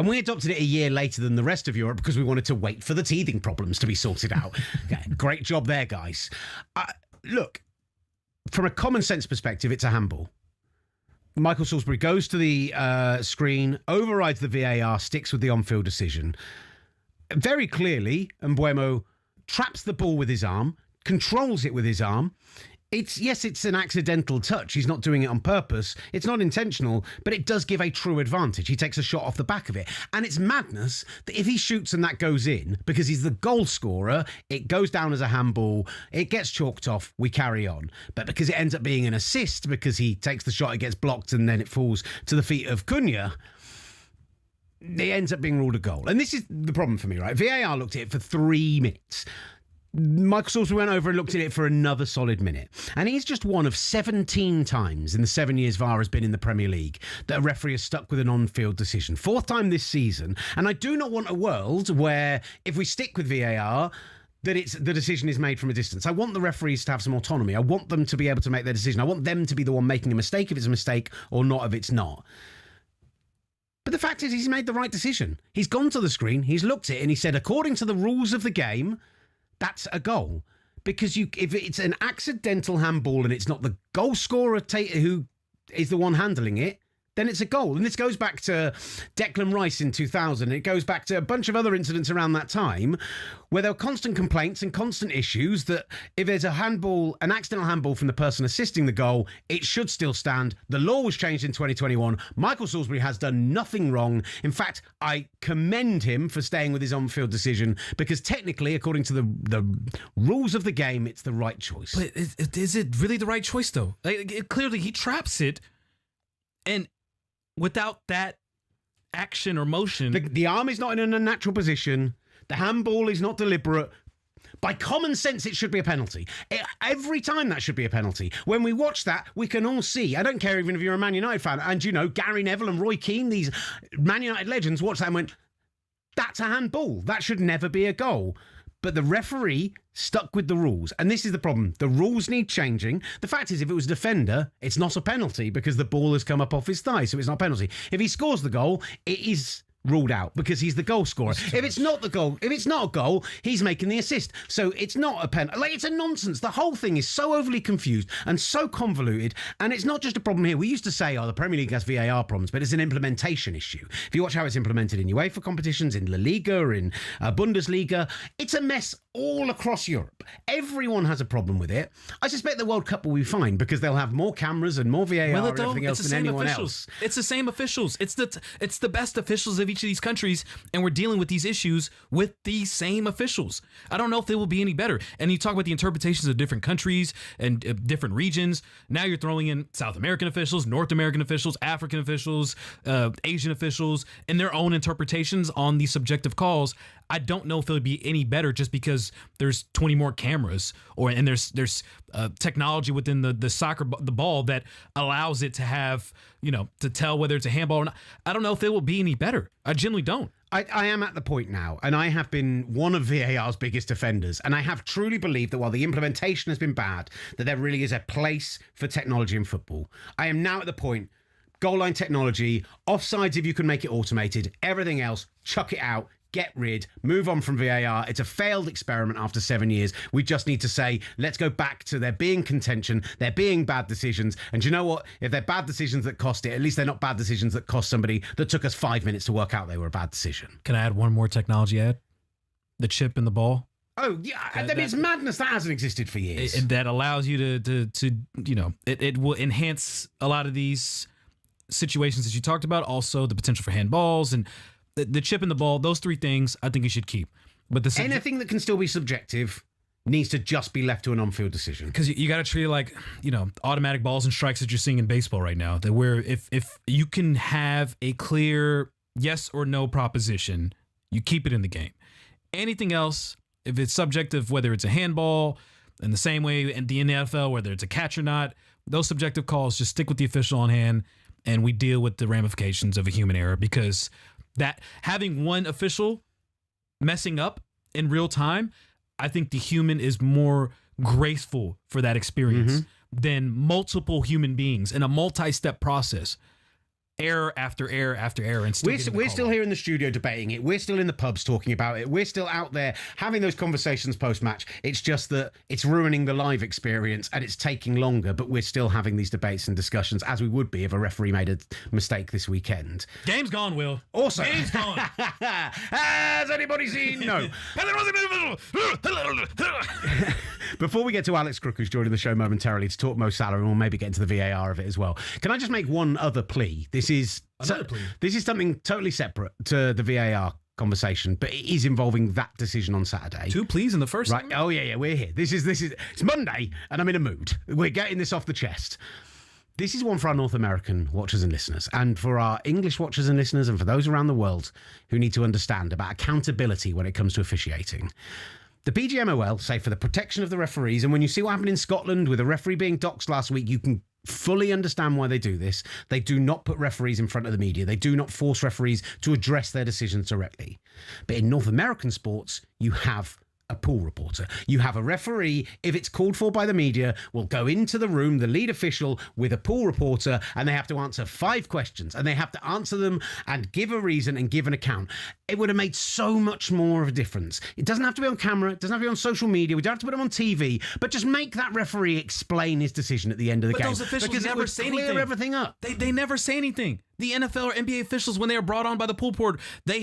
And we adopted it a year later than the rest of Europe because we wanted to wait for the teething problems to be sorted out. Yeah, great job there, guys. Look, from a common sense perspective, it's a handball. Michael Salisbury goes to the screen, overrides the VAR, sticks with the on-field decision. Very clearly, Mbeumo traps the ball with his arm, controls it with his arm. It's an accidental touch. He's not doing it on purpose. It's not intentional, but it does give a true advantage. He takes a shot off the back of it. And it's madness that if he shoots and that goes in, because he's the goal scorer, it goes down as a handball, it gets chalked off, we carry on. But because it ends up being an assist, because he takes the shot, it gets blocked, and then it falls to the feet of Cunha, it ends up being ruled a goal. And this is the problem for me, right? VAR looked at it for 3 minutes. Michael Salisbury went over and looked at it for another solid minute. And he's just one of 17 times in the 7 years VAR has been in the Premier League that a referee has stuck with an on-field decision. 4th time this season. And I do not want a world where, if we stick with VAR, that the decision is made from a distance. I want the referees to have some autonomy. I want them to be able to make their decision. I want them to be the one making a mistake if it's a mistake, or not if it's not. But the fact is, he's made the right decision. He's gone to the screen, he's looked at it, and he said, according to the rules of the game, that's a goal. Because if it's an accidental handball and it's not the goal scorer who is the one handling it, then it's a goal. And this goes back to Declan Rice in 2000. It goes back to a bunch of other incidents around that time where there were constant complaints and constant issues that if there's a handball, an accidental handball from the person assisting the goal, it should still stand. The law was changed in 2021. Michael Salisbury has done nothing wrong. In fact, I commend him for staying with his on-field decision because technically, according to the rules of the game, it's the right choice. But is it really the right choice, though? Clearly, he traps it, and without that action or motion, the arm is not in an unnatural position. The handball is not deliberate. By common sense, it should be a penalty. Every time that should be a penalty. When we watch that, we can all see. I don't care even if you're a Man United fan. And, Gary Neville and Roy Keane, these Man United legends, watched that and went, that's a handball. That should never be a goal. But the referee stuck with the rules. And this is the problem. The rules need changing. The fact is, if it was a defender, it's not a penalty because the ball has come up off his thigh, so it's not a penalty. If he scores the goal, it is ruled out because he's the goal scorer. If it's not a goal, he's making the assist. So it's not a penalty. It's a nonsense. The whole thing is so overly confused and so convoluted. And it's not just a problem here. We used to say, the Premier League has VAR problems, but it's an implementation issue. If you watch how it's implemented in UEFA competitions, in La Liga, in Bundesliga, it's a mess all across Europe. Everyone has a problem with it. I suspect the World Cup will be fine because they'll have more cameras and more VAR and everything else than anyone else. It's the same officials. It's the best officials of each of these countries, and we're dealing with these issues with these same officials. I don't know if they will be any better. And you talk about the interpretations of different countries and different regions. Now you're throwing in South American officials, North American officials, African officials, Asian officials, and their own interpretations on these subjective calls. I don't know if it'll be any better just because there's 20 more cameras and there's technology within the ball that allows it to have, to tell whether it's a handball or not. I don't know if it will be any better. I genuinely don't. I am at the point now, and I have been one of VAR's biggest offenders, and I have truly believed that while the implementation has been bad, that there really is a place for technology in football. I am now at the point, goal line technology, offsides if you can make it automated, everything else, chuck it out. Get rid, move on from VAR. It's a failed experiment after 7 years. We just need to say, let's go back to there being contention, there being bad decisions. And do you know what? If they're bad decisions that cost it, at least they're not bad decisions that cost somebody that took us 5 minutes to work out they were a bad decision. Can I add one more technology ad? The chip in the ball. Oh, yeah. It's madness. That hasn't existed for years. That allows you to it will enhance a lot of these situations that you talked about. Also, the potential for handballs and the chip in the ball, those three things I think you should keep. But anything that can still be subjective needs to just be left to an on-field decision. Because you got to treat it like, automatic balls and strikes that you're seeing in baseball right now. That where if you can have a clear yes or no proposition, you keep it in the game. Anything else, if it's subjective, whether it's a handball, in the same way in the NFL, whether it's a catch or not, those subjective calls, just stick with the official on hand and we deal with the ramifications of a human error, because that having one official messing up in real time, I think the human is more graceful for that experience than multiple human beings in a multi-step process. error after error after error, and still we're still here in the studio debating it. We're still in the pubs talking about it. We're still out there having those conversations post-match. It's just that it's ruining the live experience and it's taking longer, but we're still having these debates and discussions as we would be if a referee made a mistake this weekend. Game's gone, Will. Also, Game's gone. Has anybody seen? No. Before we get to Alex Crook, who's joining the show momentarily to talk Mo Salah, and we'll maybe get into the VAR of it as well, can I just make one other plea? This is something totally separate to the VAR conversation, but it is involving that decision on Saturday. 2 pleas in the first right? segment? Oh yeah, we're here. This is it's Monday, and I'm in a mood. We're getting this off the chest. This is one for our North American watchers and listeners, and for our English watchers and listeners, and for those around the world who need to understand about accountability when it comes to officiating. The PGMOL say for the protection of the referees, and when you see what happened in Scotland with a referee being doxxed last week, you can fully understand why they do this. They do not put referees in front of the media. They do not force referees to address their decisions directly. But in North American sports, you have a pool reporter. You have a referee, if it's called for by the media, will go into the room, the lead official, with a pool reporter, and they have to answer 5 questions, and they have to answer them and give a reason and give an account. It would have made so much more of a difference. It doesn't have to be on camera. It doesn't have to be on social media. We don't have to put him on TV, but just make that referee explain his decision at the end of the game. But those officials because never say anything. Clear everything up. They never say anything. The NFL or NBA officials, when they are brought on by the pool board, they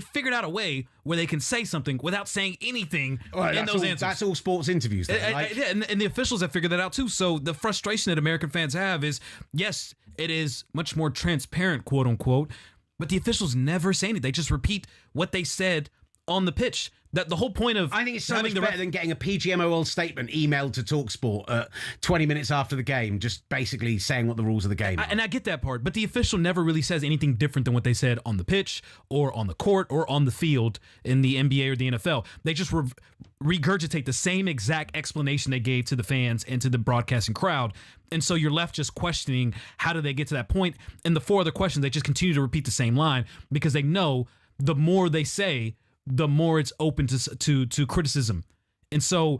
figured out a way where they can say something without saying anything in those answers. That's all sports interviews, then, right? Yeah, and the officials have figured that out too. So the frustration that American fans have is, yes, it is much more transparent, quote unquote, but the officials never say anything. They just repeat what they said on the pitch. That the whole point of I think it's so much better than getting a PGMOL statement emailed to talkSPORT 20 minutes after the game, just basically saying what the rules of the game are. And I get that part, but the official never really says anything different than what they said on the pitch or on the court or on the field in the NBA or the NFL. They just regurgitate the same exact explanation they gave to the fans and to the broadcasting crowd. And so you're left just questioning, how do they get to that point? And the 4 other questions, they just continue to repeat the same line because they know the more they say, the more it's open to criticism. And so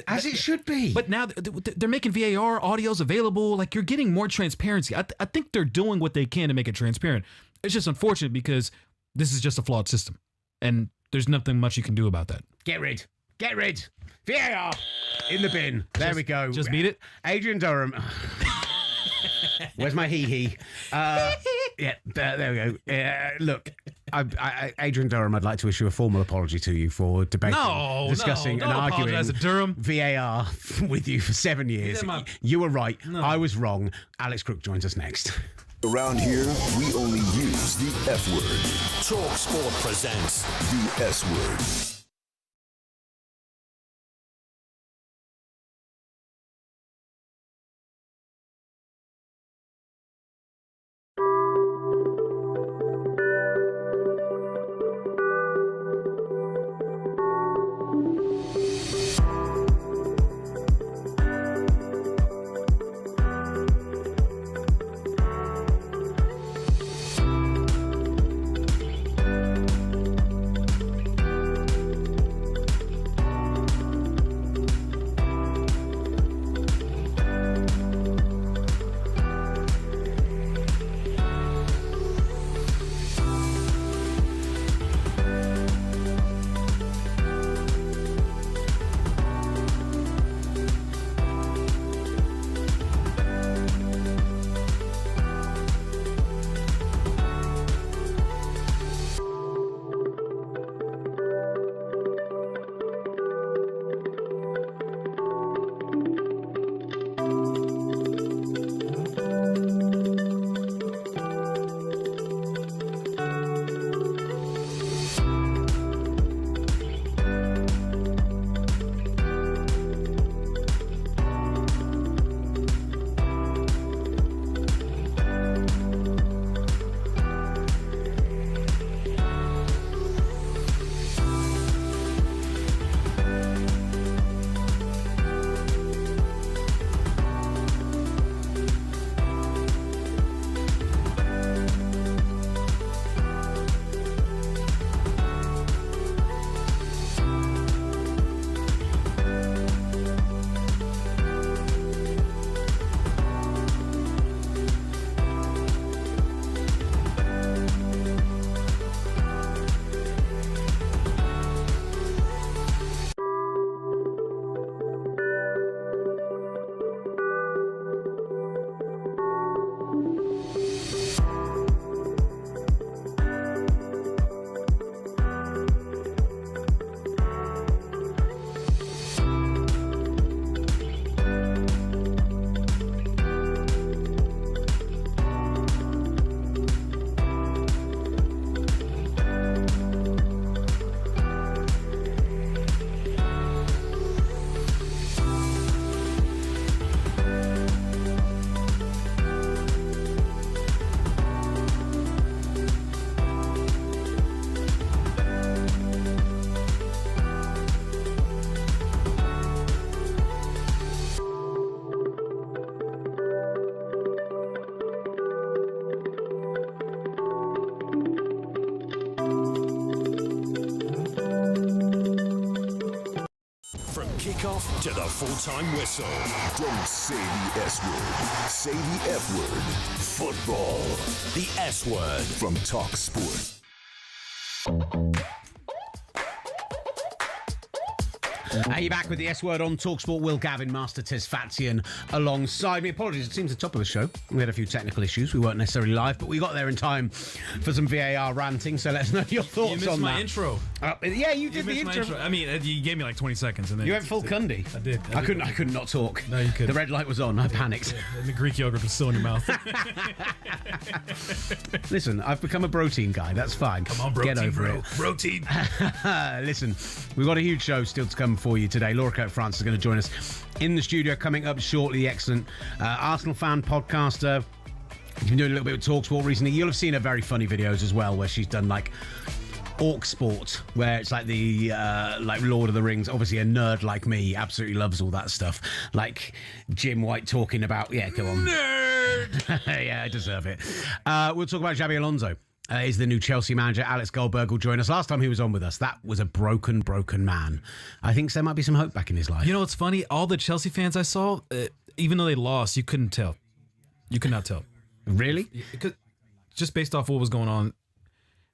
as it should be. But now they're making VAR audios available. Like, you're getting more transparency. I think they're doing what they can to make it transparent. It's just unfortunate because this is just a flawed system, and there's nothing much you can do about that. Get rid. VAR in the bin. There we go. Just beat it. Adrian Durham. Where's my hee-hee? Yeah, there we go. Look, Adrian Durham, I'd like to issue a formal apology to you for debating, discussing and arguing Durham. VAR with you for 7 years. You were right. No. I was wrong. Alex Crook joins us next. Around here, we only use the F word. talkSPORT presents the S word. kickoff to the full-time whistle. Don't say the S word. Say the F word. Football. The S word. From talkSPORT. Are you back with the S word on talkSPORT? Will Gavin, Master Tesfatian alongside me. Apologies, it seems the top of the show. We had a few technical issues. We weren't necessarily live, but we got there in time for some VAR ranting. So let us know your thoughts on that. You missed my intro. Yeah, you did the intro. I mean, you gave me like 20 seconds. And then You went full Cundy. I did. I couldn't not talk. No, you couldn't. The red light was on. I panicked. Yeah, and the Greek yogurt was still in your mouth. Listen, I've become a protein guy. That's fine. Come on, protein, Get over bro. it. Protein. Listen, we've got a huge show still to come for you today. Laura Cote France is going to join us in the studio coming up shortly. The excellent Arsenal fan podcaster. She's been doing a little bit of talkSPORT recently. You'll have seen her very funny videos as well, where she's done like talkSPORT, where it's like the like Lord of the Rings. Obviously, a nerd like me absolutely loves all that stuff. Like Jim White talking about, yeah, come on, nerd. Yeah, I deserve it. We'll talk about Xabi Alonso. Is the new Chelsea manager. Alex Goldberg will join us. Last time he was on with us, that was a broken man. I think there might be some hope back in his life. You know what's funny? All the Chelsea fans I saw, even though they lost, you couldn't tell. You could not tell. Really? Just based off what was going on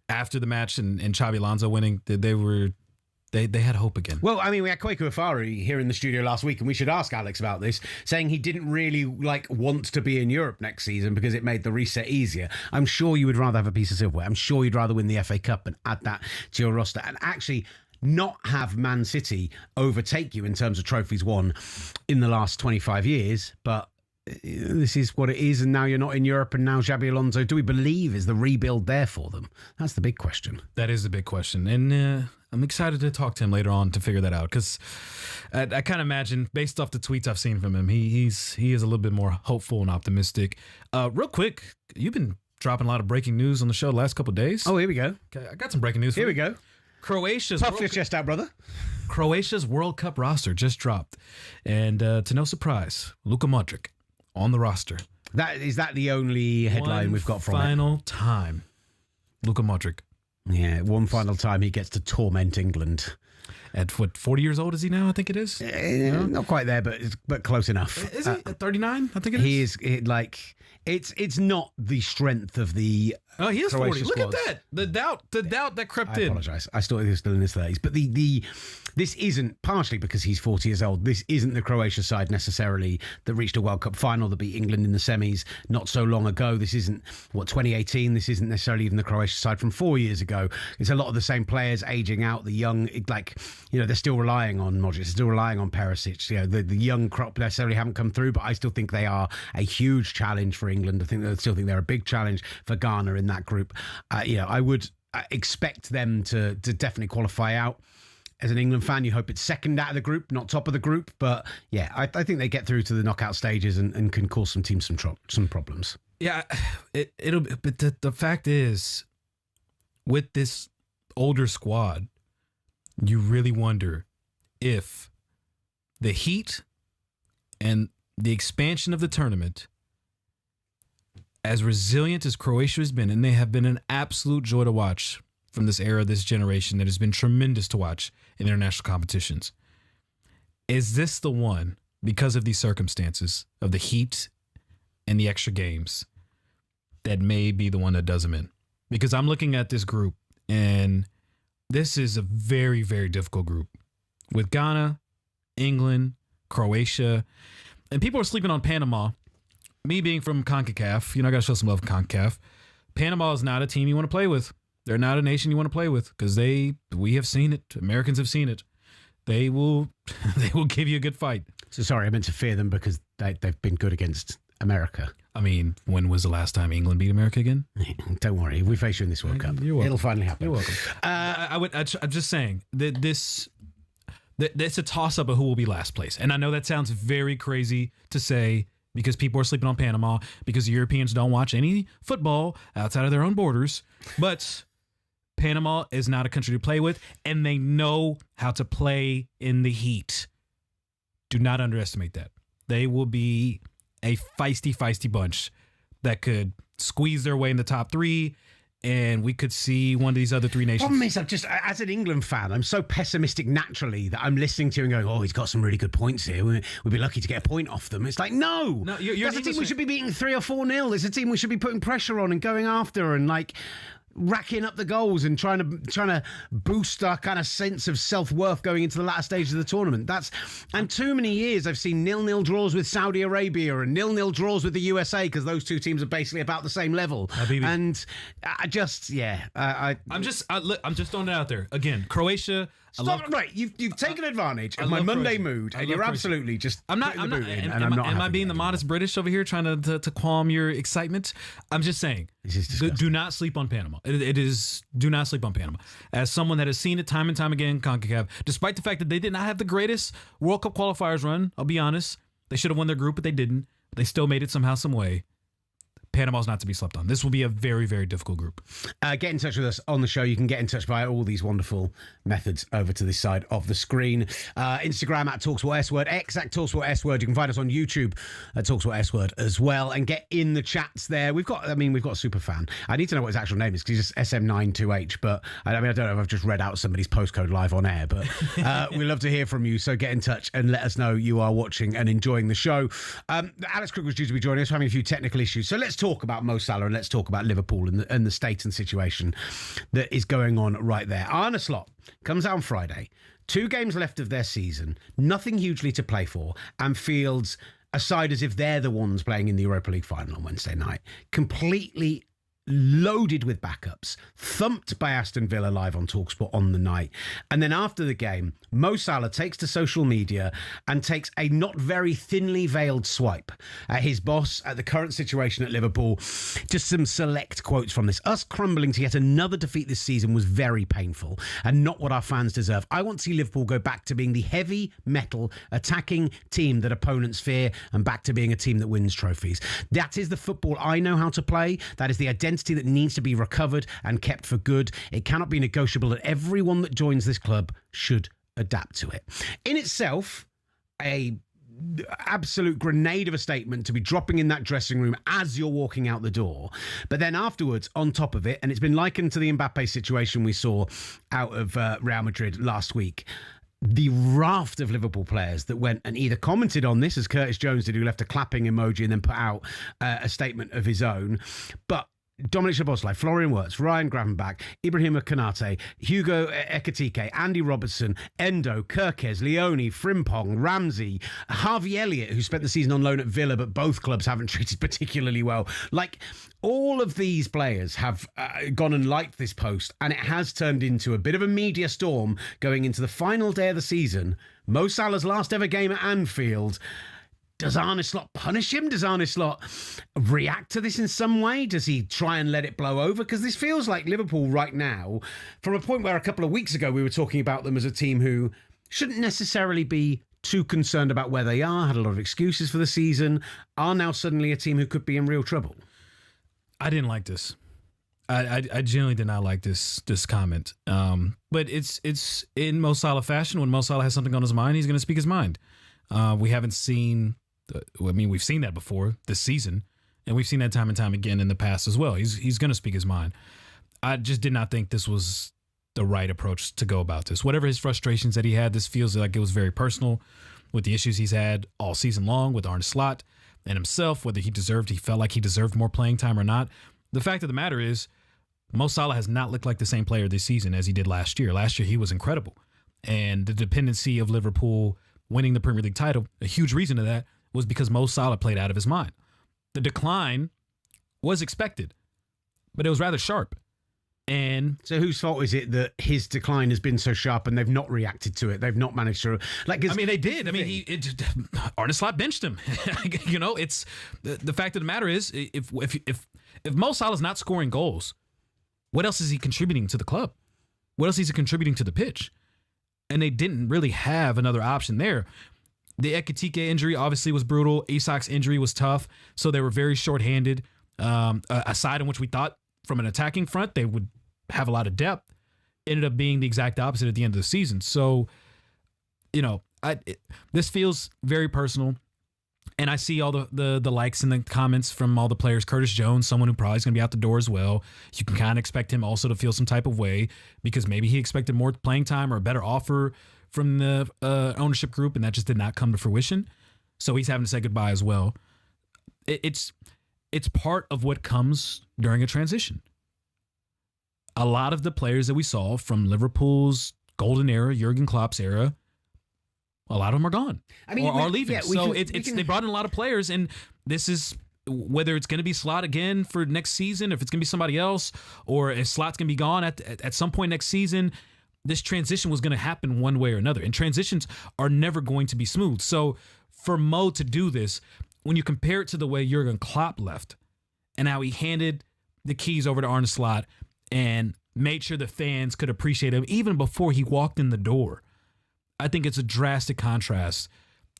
after the match and Xabi Alonso winning, they had hope again. Well, I mean, we had Kwaku Afari here in the studio last week, and we should ask Alex about this, saying he didn't really want to be in Europe next season because it made the reset easier. I'm sure you would rather have a piece of silverware. I'm sure you'd rather win the FA Cup and add that to your roster and actually not have Man City overtake you in terms of trophies won in the last 25 years, but this is what it is, and now you're not in Europe, and now Xabi Alonso, do we believe, is the rebuild there for them? That's the big question. That is the big question, and I'm excited to talk to him later on to figure that out, because I kind of imagine, based off the tweets I've seen from him, he is a little bit more hopeful and optimistic. Real quick, you've been dropping a lot of breaking news on the show the last couple of days. Oh, here we go. Okay, I got some breaking news for Here you. we go. Puff your chest out, brother. Croatia's World Cup roster just dropped, and to no surprise, Luka Modric on the roster. Is that the only headline we've got from it? Final time, Luka Modric. Yeah, one final time he gets to torment England. At what, 40 years old is he now? I think it is. Not quite there, but close enough. Is he at 39? I think it is. He is it's not the strength of the. Oh, he is 40. Croatia Look squads. at that. The doubt that crept I in. apologise. I thought he was still in his 30s. But this isn't, partially because he's 40 years old, this isn't the Croatia side necessarily that reached a World Cup final that beat England in the semis not so long ago. This isn't, 2018? This isn't necessarily even the Croatia side from 4 years ago. It's a lot of the same players aging out, the young, they're still relying on Modric, they're still relying on Perisic. The young crop necessarily haven't come through, but I still think they are a huge challenge for England. I still think they're a big challenge for Ghana in that group. I would expect them to definitely qualify out. As an England fan, you hope it's second out of the group, not top of the group. But yeah, I think they get through to the knockout stages and can cause some teams some problems. Yeah, it'll. But the fact is, with this older squad, you really wonder if the heat and the expansion of the tournament, as resilient as Croatia has been, and they have been an absolute joy to watch from this era, this generation, that has been tremendous to watch in international competitions. Is this the one, because of these circumstances of the heat and the extra games, that may be the one that does them in? Because I'm looking at this group, and this is a very, very difficult group with Ghana, England, Croatia, and people are sleeping on Panama. Me being from CONCACAF, I got to show some love to CONCACAF. Panama is not a team you want to play with. They're not a nation you want to play with, because we have seen it. Americans have seen it. They will give you a good fight. So sorry, I meant to fear them because they've been good against America. I mean, when was the last time England beat America again? Don't worry, we face you in this World Cup. You're welcome. It'll finally happen. You're welcome. I'm just saying that that's a toss up of who will be last place, and I know that sounds very crazy to say, because people are sleeping on Panama, because Europeans don't watch any football outside of their own borders. But Panama is not a country to play with, and they know how to play in the heat. Do not underestimate that. They will be a feisty bunch that could squeeze their way in the top three and we could see one of these other three nations. Problem is, as an England fan, I'm so pessimistic naturally that I'm listening to you and going, oh, he's got some really good points here. We'd be lucky to get a point off them. It's like, no you're that's a team we should be beating 3 or 4-0. It's a team we should be putting pressure on and going after and like racking up the goals and trying to boost our kind of sense of self-worth going into the latter stages of the tournament. And too many years I've seen 0-0 draws with Saudi Arabia and 0-0 draws with the USA because those two teams are basically about the same level. And I'm just throwing it out there again. Croatia. Right, you've taken advantage of my Monday mood, and you're absolutely just. Am I being the modest British over here trying to calm your excitement? I'm just saying. Do not sleep on Panama. Do not sleep on Panama. As someone that has seen it time and time again in CONCACAF, despite the fact that they did not have the greatest World Cup qualifiers run, I'll be honest, they should have won their group, but they didn't. They still made it somehow, some way. Panama's not to be slept on. This will be a very, very difficult group. Get in touch with us on the show. You can get in touch by all these wonderful methods over to this side of the screen. Instagram at talkSPORT S Word, X at talkSPORT S Word. You can find us on YouTube at talkSPORT S Word as well, and get in the chats there. We've got a super fan. I need to know what his actual name is because he's just SM92H. But I don't know if I've just read out somebody's postcode live on air. But we'd love to hear from you. So get in touch and let us know you are watching and enjoying the show. Alex Crook was due to be joining us. We're having a few technical issues, so let's talk about Mo Salah and let's talk about Liverpool and the state and situation that is going on right there. Arne Slot comes out on Friday, 2 games left of their season, nothing hugely to play for, and fields a side as if they're the ones playing in the Europa League final on Wednesday night, completely loaded with backups, thumped by Aston Villa live on talkSPORT on the night. And then after the game, Mo Salah takes to social media and takes a not very thinly veiled swipe at his boss, at the current situation at Liverpool. Just some select quotes from this. Us crumbling to yet another defeat this season was very painful and not what our fans deserve. I want to see Liverpool go back to being the heavy metal attacking team that opponents fear and back to being a team that wins trophies. That is the football I know how to play. That is the identity that needs to be recovered and kept for good. It cannot be negotiable that everyone that joins this club should adapt to it. In itself, a absolute grenade of a statement to be dropping in that dressing room as you're walking out the door. But then afterwards, on top of it, and it's been likened to the Mbappe situation we saw out of Real Madrid last week, the raft of Liverpool players that went and either commented on this, as Curtis Jones did, who left a clapping emoji and then put out a statement of his own, but Dominic Szoboszlai, Florian Wirtz, Ryan Gravenbach, Ibrahima Konate, Hugo Ekitike, Andy Robertson, Endo, Kirkes, Leone, Frimpong, Ramsey, Harvey Elliott, who spent the season on loan at Villa, but both clubs haven't treated particularly well. Like, all of these players have gone and liked this post, and it has turned into a bit of a media storm going into the final day of the season. Mo Salah's last ever game at Anfield. Does Arne Slot punish him? Does Arne Slot react to this in some way? Does he try and let it blow over? Because this feels like Liverpool right now, from a point where a couple of weeks ago we were talking about them as a team who shouldn't necessarily be too concerned about where they are, had a lot of excuses for the season, are now suddenly a team who could be in real trouble. I didn't like this. I genuinely did not like this comment. But it's in Mo Salah fashion. When Mo Salah has something on his mind, he's going to speak his mind. We haven't seen... we've seen that before this season, and we've seen that time and time again in the past as well. He's going to speak his mind. I just did not think this was the right approach to go about this. Whatever his frustrations that he had, this feels like it was very personal with the issues he's had all season long with Arne Slot and himself, whether he felt like he deserved more playing time or not. The fact of the matter is, Mo Salah has not looked like the same player this season as he did last year. Last year, he was incredible. And the dependency of Liverpool winning the Premier League title, a huge reason of that was because Mo Salah played out of his mind. The decline was expected, but it was rather sharp. And so whose fault is it that his decline has been so sharp and they've not reacted to it? They've not managed to... they did. Arne Slot benched him. It's the fact of the matter is, if Mo Salah's not scoring goals, what else is he contributing to the club? What else is he contributing to the pitch? And they didn't really have another option there. The Ekitike injury obviously was brutal. Isak's injury was tough. So they were very shorthanded. A side in which we thought from an attacking front they would have a lot of depth ended up being the exact opposite at the end of the season. So, this feels very personal. And I see all the likes in the comments from all the players. Curtis Jones, someone who probably is going to be out the door as well. You can kind of expect him also to feel some type of way because maybe he expected more playing time or a better offer from the ownership group, and that just did not come to fruition. So he's having to say goodbye as well. It's part of what comes during a transition. A lot of the players that we saw from Liverpool's golden era, Jurgen Klopp's era, a lot of them are gone or are leaving. Yeah, they brought in a lot of players, and this is whether it's going to be Slot again for next season, if it's going to be somebody else, or if Slot's going to be gone at some point next season. This transition was going to happen one way or another, and transitions are never going to be smooth. So for Mo to do this, when you compare it to the way Jurgen Klopp left and how he handed the keys over to Arne Slot and made sure the fans could appreciate him even before he walked in the door, I think it's a drastic contrast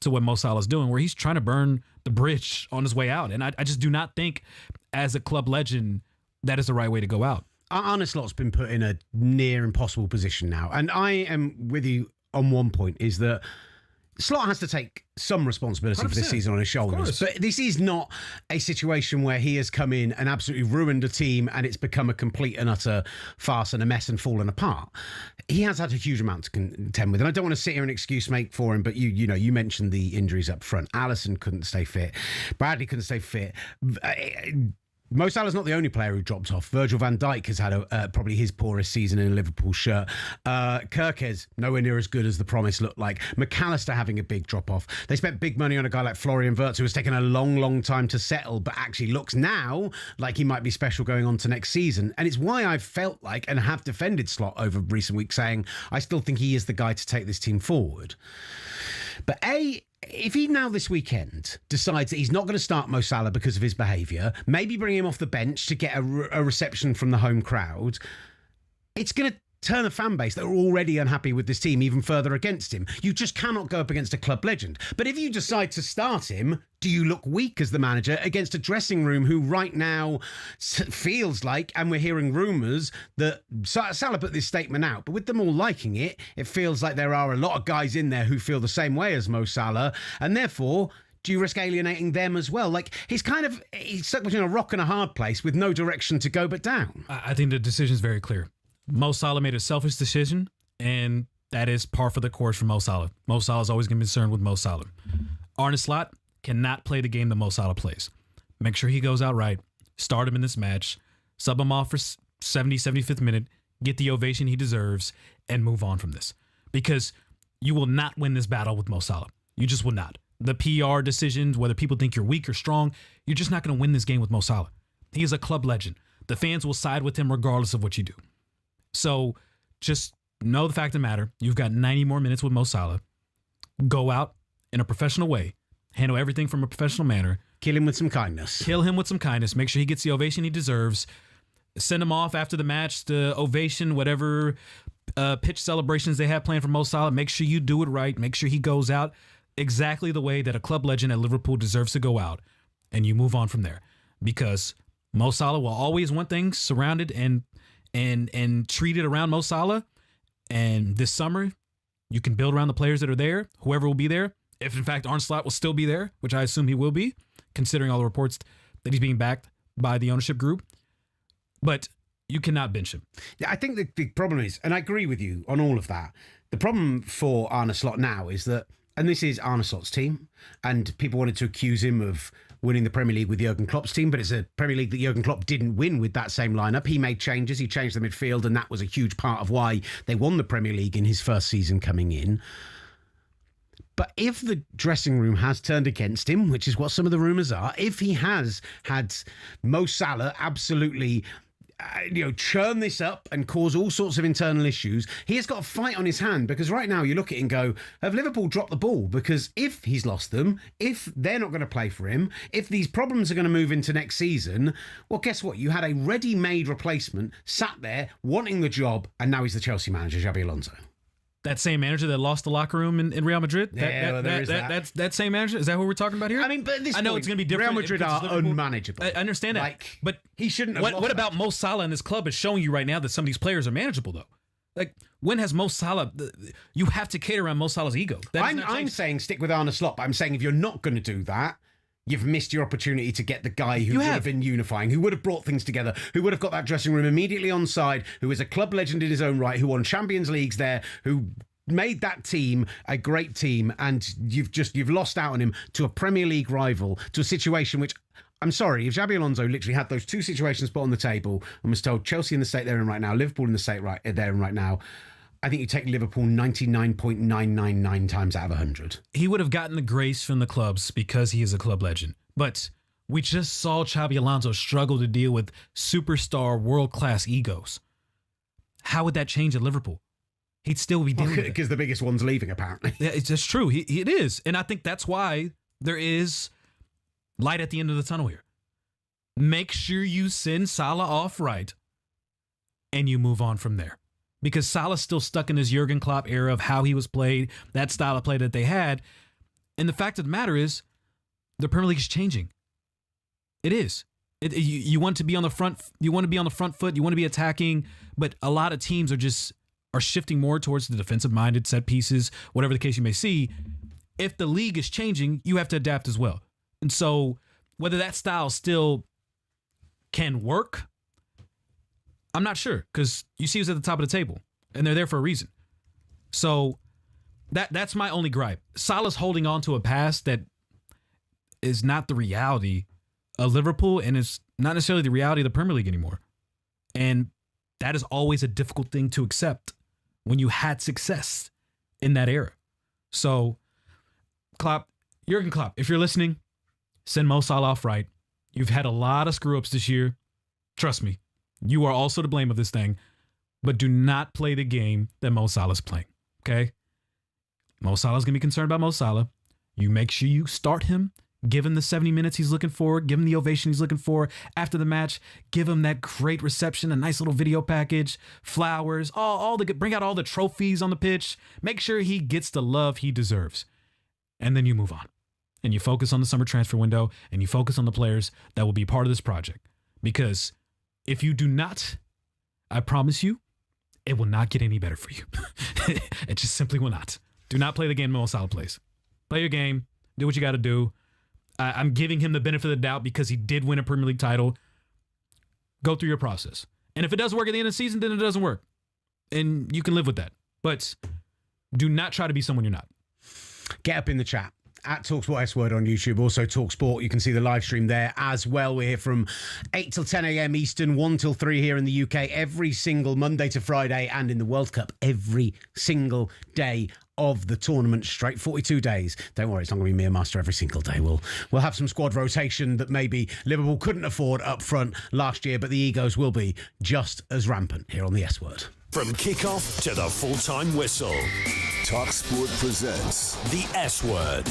to what Mo Salah's doing, where he's trying to burn the bridge on his way out. And I just do not think, as a club legend, that is the right way to go out. Arne Slot's been put in a near impossible position now. And I am with you on one point, is that Slot has to take some responsibility 100%. For this season on his shoulders. But this is not a situation where he has come in and absolutely ruined a team and it's become a complete and utter farce and a mess and fallen apart. He has had a huge amount to contend with. And I don't want to sit here and excuse make for him, but you mentioned the injuries up front. Alisson couldn't stay fit. Bradley couldn't stay fit. Mo Salah's not the only player who dropped off. Virgil van Dijk has had probably his poorest season in a Liverpool shirt. Kirkes, nowhere near as good as the promise looked like. McAllister having a big drop-off. They spent big money on a guy like Florian Wirtz, who has taken a long, long time to settle, but actually looks now like he might be special going on to next season. And it's why I've felt like, and have defended Slot over recent weeks, saying I still think he is the guy to take this team forward. But if he now this weekend decides that he's not going to start Mo Salah because of his behaviour, maybe bring him off the bench to get a reception from the home crowd, it's going to turn a fan base that are already unhappy with this team even further against him. You just cannot go up against a club legend. But if you decide to start him, do you look weak as the manager against a dressing room who right now feels like, and we're hearing rumours that Salah put this statement out, but with them all liking it, it feels like there are a lot of guys in there who feel the same way as Mo Salah, and therefore, do you risk alienating them as well? Like, he's stuck between a rock and a hard place with no direction to go but down. I think the decision is very clear. Mo Salah made a selfish decision, and that is par for the course for Mo Salah. Mo Salah is always going to be concerned with Mo Salah. Arne Slot cannot play the game that Mo Salah plays. Make sure he goes out right. Start him in this match. Sub him off for 75th minute. Get the ovation he deserves, and move on from this. Because you will not win this battle with Mo Salah. You just will not. The PR decisions, whether people think you're weak or strong, you're just not going to win this game with Mo Salah. He is a club legend. The fans will side with him regardless of what you do. So just know the fact of the matter. You've got 90 more minutes with Mo Salah. Go out in a professional way. Handle everything from a professional manner. Kill him with some kindness. Make sure he gets the ovation he deserves. Send him off after the match, the ovation, whatever pitch celebrations they have planned for Mo Salah. Make sure you do it right. Make sure he goes out exactly the way that a club legend at Liverpool deserves to go out. And you move on from there. Because Mo Salah will always want things surrounded and treated around Mo Salah. And this summer, you can build around the players that are there, whoever will be there. If, in fact, Arne Slot will still be there, which I assume he will be, considering all the reports that he's being backed by the ownership group. But you cannot bench him. Yeah, I think the big problem is, and I agree with you on all of that, the problem for Arne Slot now is that, and this is Arne Slot's team, and people wanted to accuse him of winning the Premier League with Jurgen Klopp's team, but it's a Premier League that Jurgen Klopp didn't win with that same lineup. He made changes. He changed the midfield, and that was a huge part of why they won the Premier League in his first season coming in. But if the dressing room has turned against him, which is what some of the rumours are, if he has had Mo Salah absolutely churn this up and cause all sorts of internal issues, he has got a fight on his hand, because right now you look at it and go, have Liverpool dropped the ball? Because if he's lost them, if they're not going to play for him, if these problems are going to move into next season, well, guess what? You had a ready-made replacement sat there wanting the job, and now he's the Chelsea manager, Xabi Alonso. That same manager that lost the locker room in Real Madrid? That same manager? Is that what we're talking about here? I mean, but at this I know point, it's going to be different. Real Madrid are unmanageable. I understand that. But he shouldn't have. What about Mo Salah in this club is showing you right now that some of these players are manageable, though? Like, when has Mo Salah... You have to cater around Mo Salah's ego. I'm saying stick with Arne Slot, but I'm saying if you're not going to do that, you've missed your opportunity to get the guy who You would have. have been unifying, who would have brought things together, who would have got that dressing room immediately on side, who is a club legend in his own right, who won Champions Leagues there, who made that team a great team, and you've lost out on him to a Premier League rival, to a situation which, I'm sorry, if Xabi Alonso literally had those two situations put on the table and was told Chelsea in the state they're in right now, Liverpool in the state they're in right now, I think you take Liverpool 99.999 times out of 100. He would have gotten the grace from the clubs because he is a club legend. But we just saw Xabi Alonso struggle to deal with superstar world-class egos. How would that change at Liverpool? He'd still be dealing with it. Because the biggest one's leaving, apparently. Yeah, it's just true. It is. And I think that's why there is light at the end of the tunnel here. Make sure you send Salah off right and you move on from there. Because Salah's still stuck in this Jurgen Klopp era of how he was played, that style of play that they had. And the fact of the matter is, the Premier League is changing. It is. You want to be on the front. You want to be on the front foot. You want to be attacking. But a lot of teams are shifting more towards the defensive-minded set pieces, whatever the case you may see. If the league is changing, you have to adapt as well. And so, whether that style still can work, I'm not sure, because you see who's at the top of the table, and they're there for a reason. So that's my only gripe. Salah's holding on to a past that is not the reality of Liverpool, and it's not necessarily the reality of the Premier League anymore. And that is always a difficult thing to accept when you had success in that era. So, Jurgen Klopp, if you're listening, send Mo Salah off right. You've had a lot of screw-ups this year. Trust me. You are also to blame of this thing, but do not play the game that Mo Salah's playing, okay? Mo Salah's going to be concerned about Mo Salah. You make sure you start him, give him the 70 minutes he's looking for, give him the ovation he's looking for after the match, give him that great reception, a nice little video package, flowers, bring out all the trophies on the pitch. Make sure he gets the love he deserves. And then you move on. And you focus on the summer transfer window, and you focus on the players that will be part of this project. Because if you do not, I promise you, it will not get any better for you. It just simply will not. Do not play the game Mo Salah plays. Play your game. Do what you got to do. I'm giving him the benefit of the doubt because he did win a Premier League title. Go through your process. And if it doesn't work at the end of the season, then it doesn't work. And you can live with that. But do not try to be someone you're not. Get up in the chat. At talkSPORT S Word on YouTube, also talkSPORT. You can see the live stream there as well. We're here from 8 till 10 a.m. Eastern, 1 till 3 here in the UK, every single Monday to Friday, and in the World Cup every single day of the tournament, straight 42 days. Don't worry, it's not going to be Mere Master every single day. We'll have some squad rotation that maybe Liverpool couldn't afford up front last year, but the egos will be just as rampant here on the S Word. From kickoff to the full-time whistle, talkSPORT presents the S Word.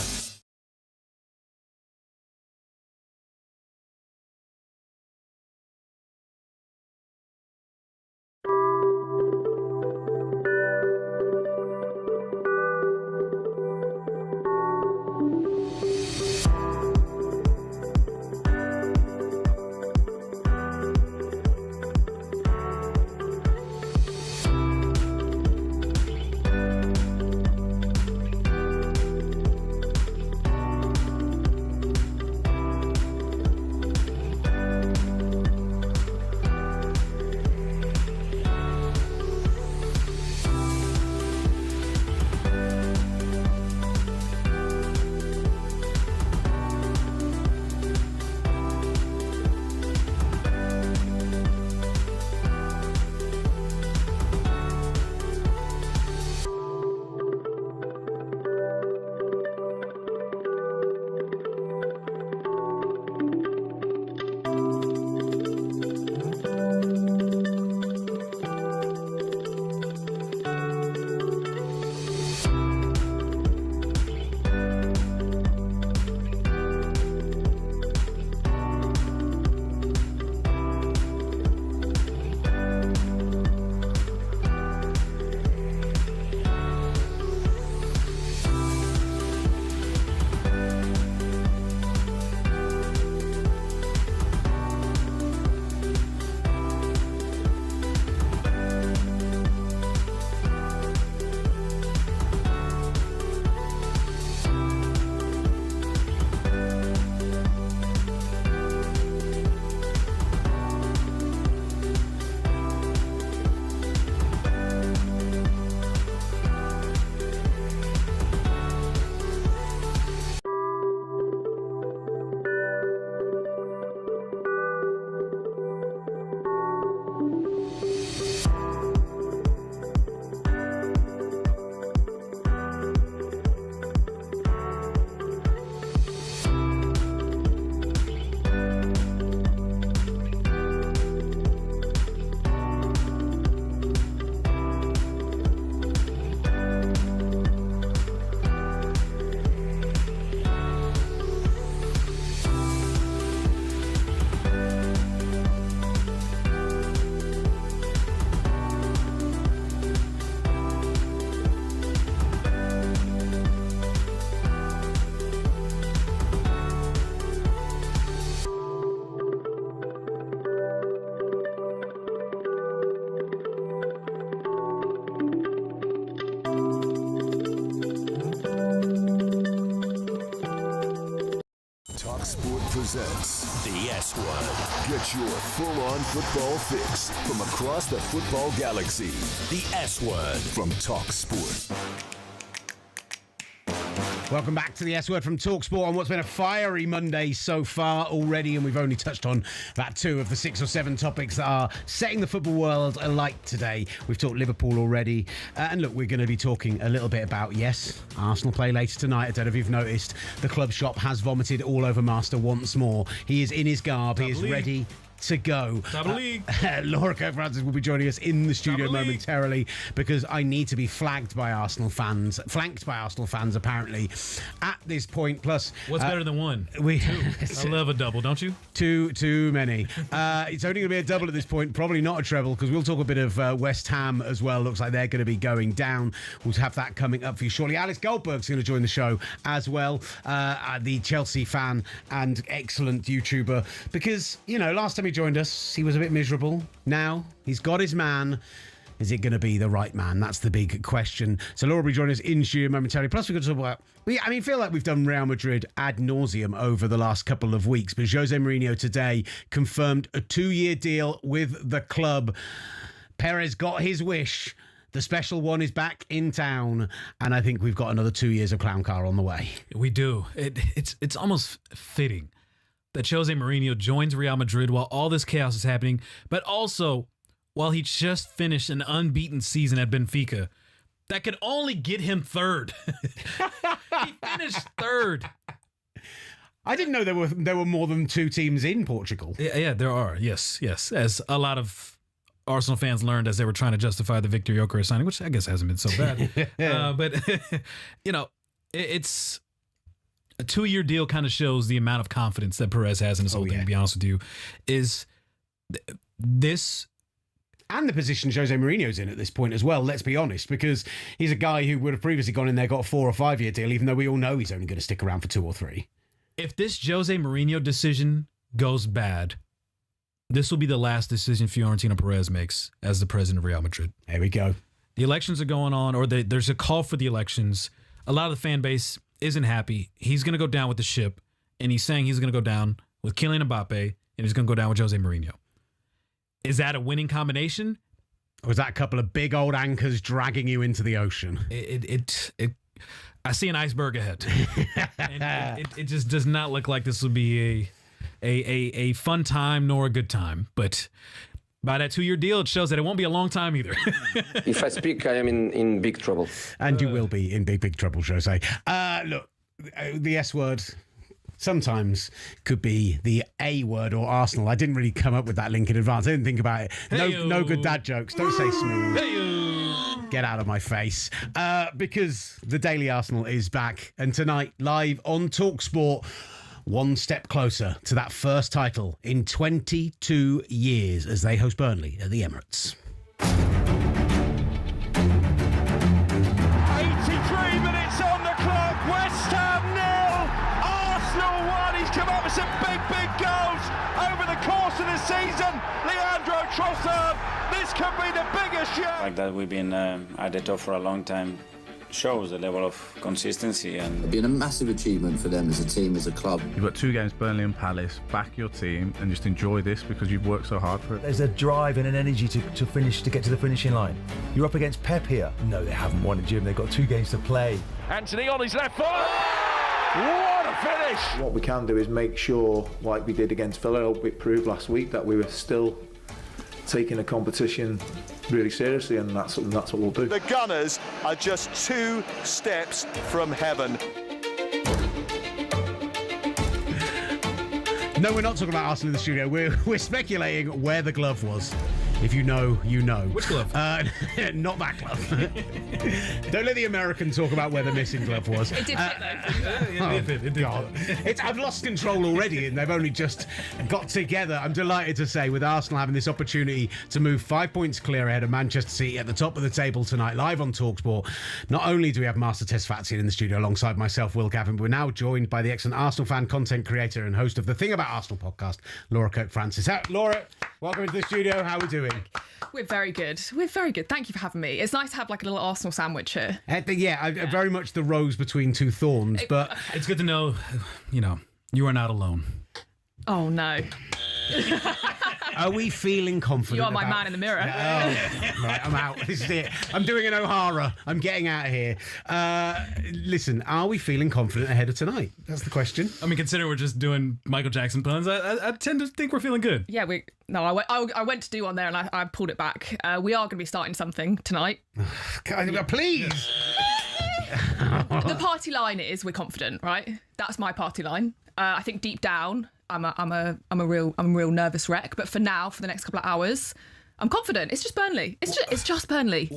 presents The S Word. Get your full-on football fix from across the football galaxy. The S Word. From talkSPORT. Welcome back to the S Word from talkSPORT on what's been a fiery Monday so far already, and we've only touched on about 2 of the 6 or 7 topics that are setting the football world alight today. We've talked Liverpool already, and look, we're going to be talking a little bit about, yes, Arsenal play later tonight. I don't know if you've noticed, the club shop has vomited all over Master once more. He is in his garb, he is ready to go. Laura Coe-Francis will be joining us in the studio momentarily because I need to be flanked by Arsenal fans apparently at this point. Plus, what's better than one? Two. I love a double, don't you? Too many. It's only going to be a double at this point, probably not a treble, because we'll talk a bit of West Ham as well. Looks like they're going to be going down. We'll have that coming up for you shortly. Alex Goldberg's going to join the show as well, the Chelsea fan and excellent YouTuber, because, you know, last time he joined us, he was a bit miserable. Now he's got his man. Is it going to be the right man? That's the big question. So Laura will be joining us in studio momentarily. Plus, we're going to talk about... I feel like we've done Real Madrid ad nauseum over the last couple of weeks, but Jose Mourinho today confirmed a 2-year deal with the club. Perez got his wish. The special one is back in town, and I think we've got another 2 years of clown car on the way. We do. It's almost fitting that Jose Mourinho joins Real Madrid while all this chaos is happening, but also while he just finished an unbeaten season at Benfica that could only get him third. He finished third. I didn't know there were more than 2 teams in Portugal. Yeah, there are. Yes. As a lot of Arsenal fans learned as they were trying to justify the Victor Gyökeres signing, which I guess hasn't been so bad. But, you know, it's... A 2-year deal kind of shows the amount of confidence that Perez has in his whole thing, to be honest with you. Is this... And the position Jose Mourinho's in at this point as well, let's be honest, because he's a guy who would have previously gone in there, got a 4 or 5 year deal, even though we all know he's only going to stick around for 2 or 3. If this Jose Mourinho decision goes bad, this will be the last decision Florentino Perez makes as the president of Real Madrid. There we go. The elections are going on, or there's a call for the elections. A lot of the fan base isn't happy. He's going to go down with the ship, and he's saying he's going to go down with Kylian Mbappe, and he's going to go down with Jose Mourinho. Is that a winning combination? Or is that a couple of big old anchors dragging you into the ocean? I see an iceberg ahead. And it just does not look like this will be a fun time nor a good time. But by that 2-year deal, it shows that it won't be a long time either. If I speak, I am in big trouble. And you will be in big trouble, Jose. Look, the S word sometimes could be the A word or Arsenal. I didn't really come up with that link in advance. I didn't think about it. No good dad jokes. Don't say smooth. Get out of my face. Because the Daily Arsenal is back. And tonight, live on talkSPORT, one step closer to that first title in 22 years as they host Burnley at the Emirates. 83 minutes on the clock. West Ham 0, Arsenal 1. He's come up with some big goals over the course of the season. Leandro Trossard, this could be the biggest show. Like that, we've been at the top for a long time. Shows the level of consistency, and it's been a massive achievement for them as a team, as a club. You've got 2 games, Burnley and Palace. Back your team and just enjoy this because you've worked so hard for it. There's a drive and an energy to get to the finishing line. You're up against Pep here. No, they haven't won it, Jim. They've got 2 games to play. Anthony on his left foot. What a finish! What we can do is make sure, like we did against Villa, we proved last week that we were still taking the competition really seriously, and that's what we'll do. The Gunners are just 2 steps from heaven. No, we're not talking about Arsenal in the studio. We're speculating where the glove was. If you know, you know. Which glove? Not that glove. Don't let the American talk about where the missing glove was. It did fit, though. It did. I've lost control already, and they've only just got together. I'm delighted to say, with Arsenal having this opportunity to move 5 points clear ahead of Manchester City at the top of the table tonight, live on talkSPORT. Not only do we have Master Tesfazian in the studio alongside myself, Will Gavin, but we're now joined by the excellent Arsenal fan, content creator, and host of the Thing About Arsenal podcast, Laura Coe-Francis. Laura, welcome into the studio. How are we doing? We're very good. Thank you for having me. It's nice to have like a little Arsenal sandwich here. Very much the rose between 2 thorns, but it's good to know, you are not alone. Oh, no. Are we feeling confident? You are my man in the mirror. Right, I'm out. This is it. I'm doing an O'Hara. I'm getting out of here. Listen, are we feeling confident ahead of tonight? That's the question. I mean, considering we're just doing Michael Jackson puns, I tend to think we're feeling good. Yeah, I went to do one there and I pulled it back. We are going to be starting something tonight. Please. The party line is we're confident, right? That's my party line. I think deep down, I'm a real nervous wreck. But for now, for the next couple of hours, I'm confident. It's just Burnley. It's just Burnley.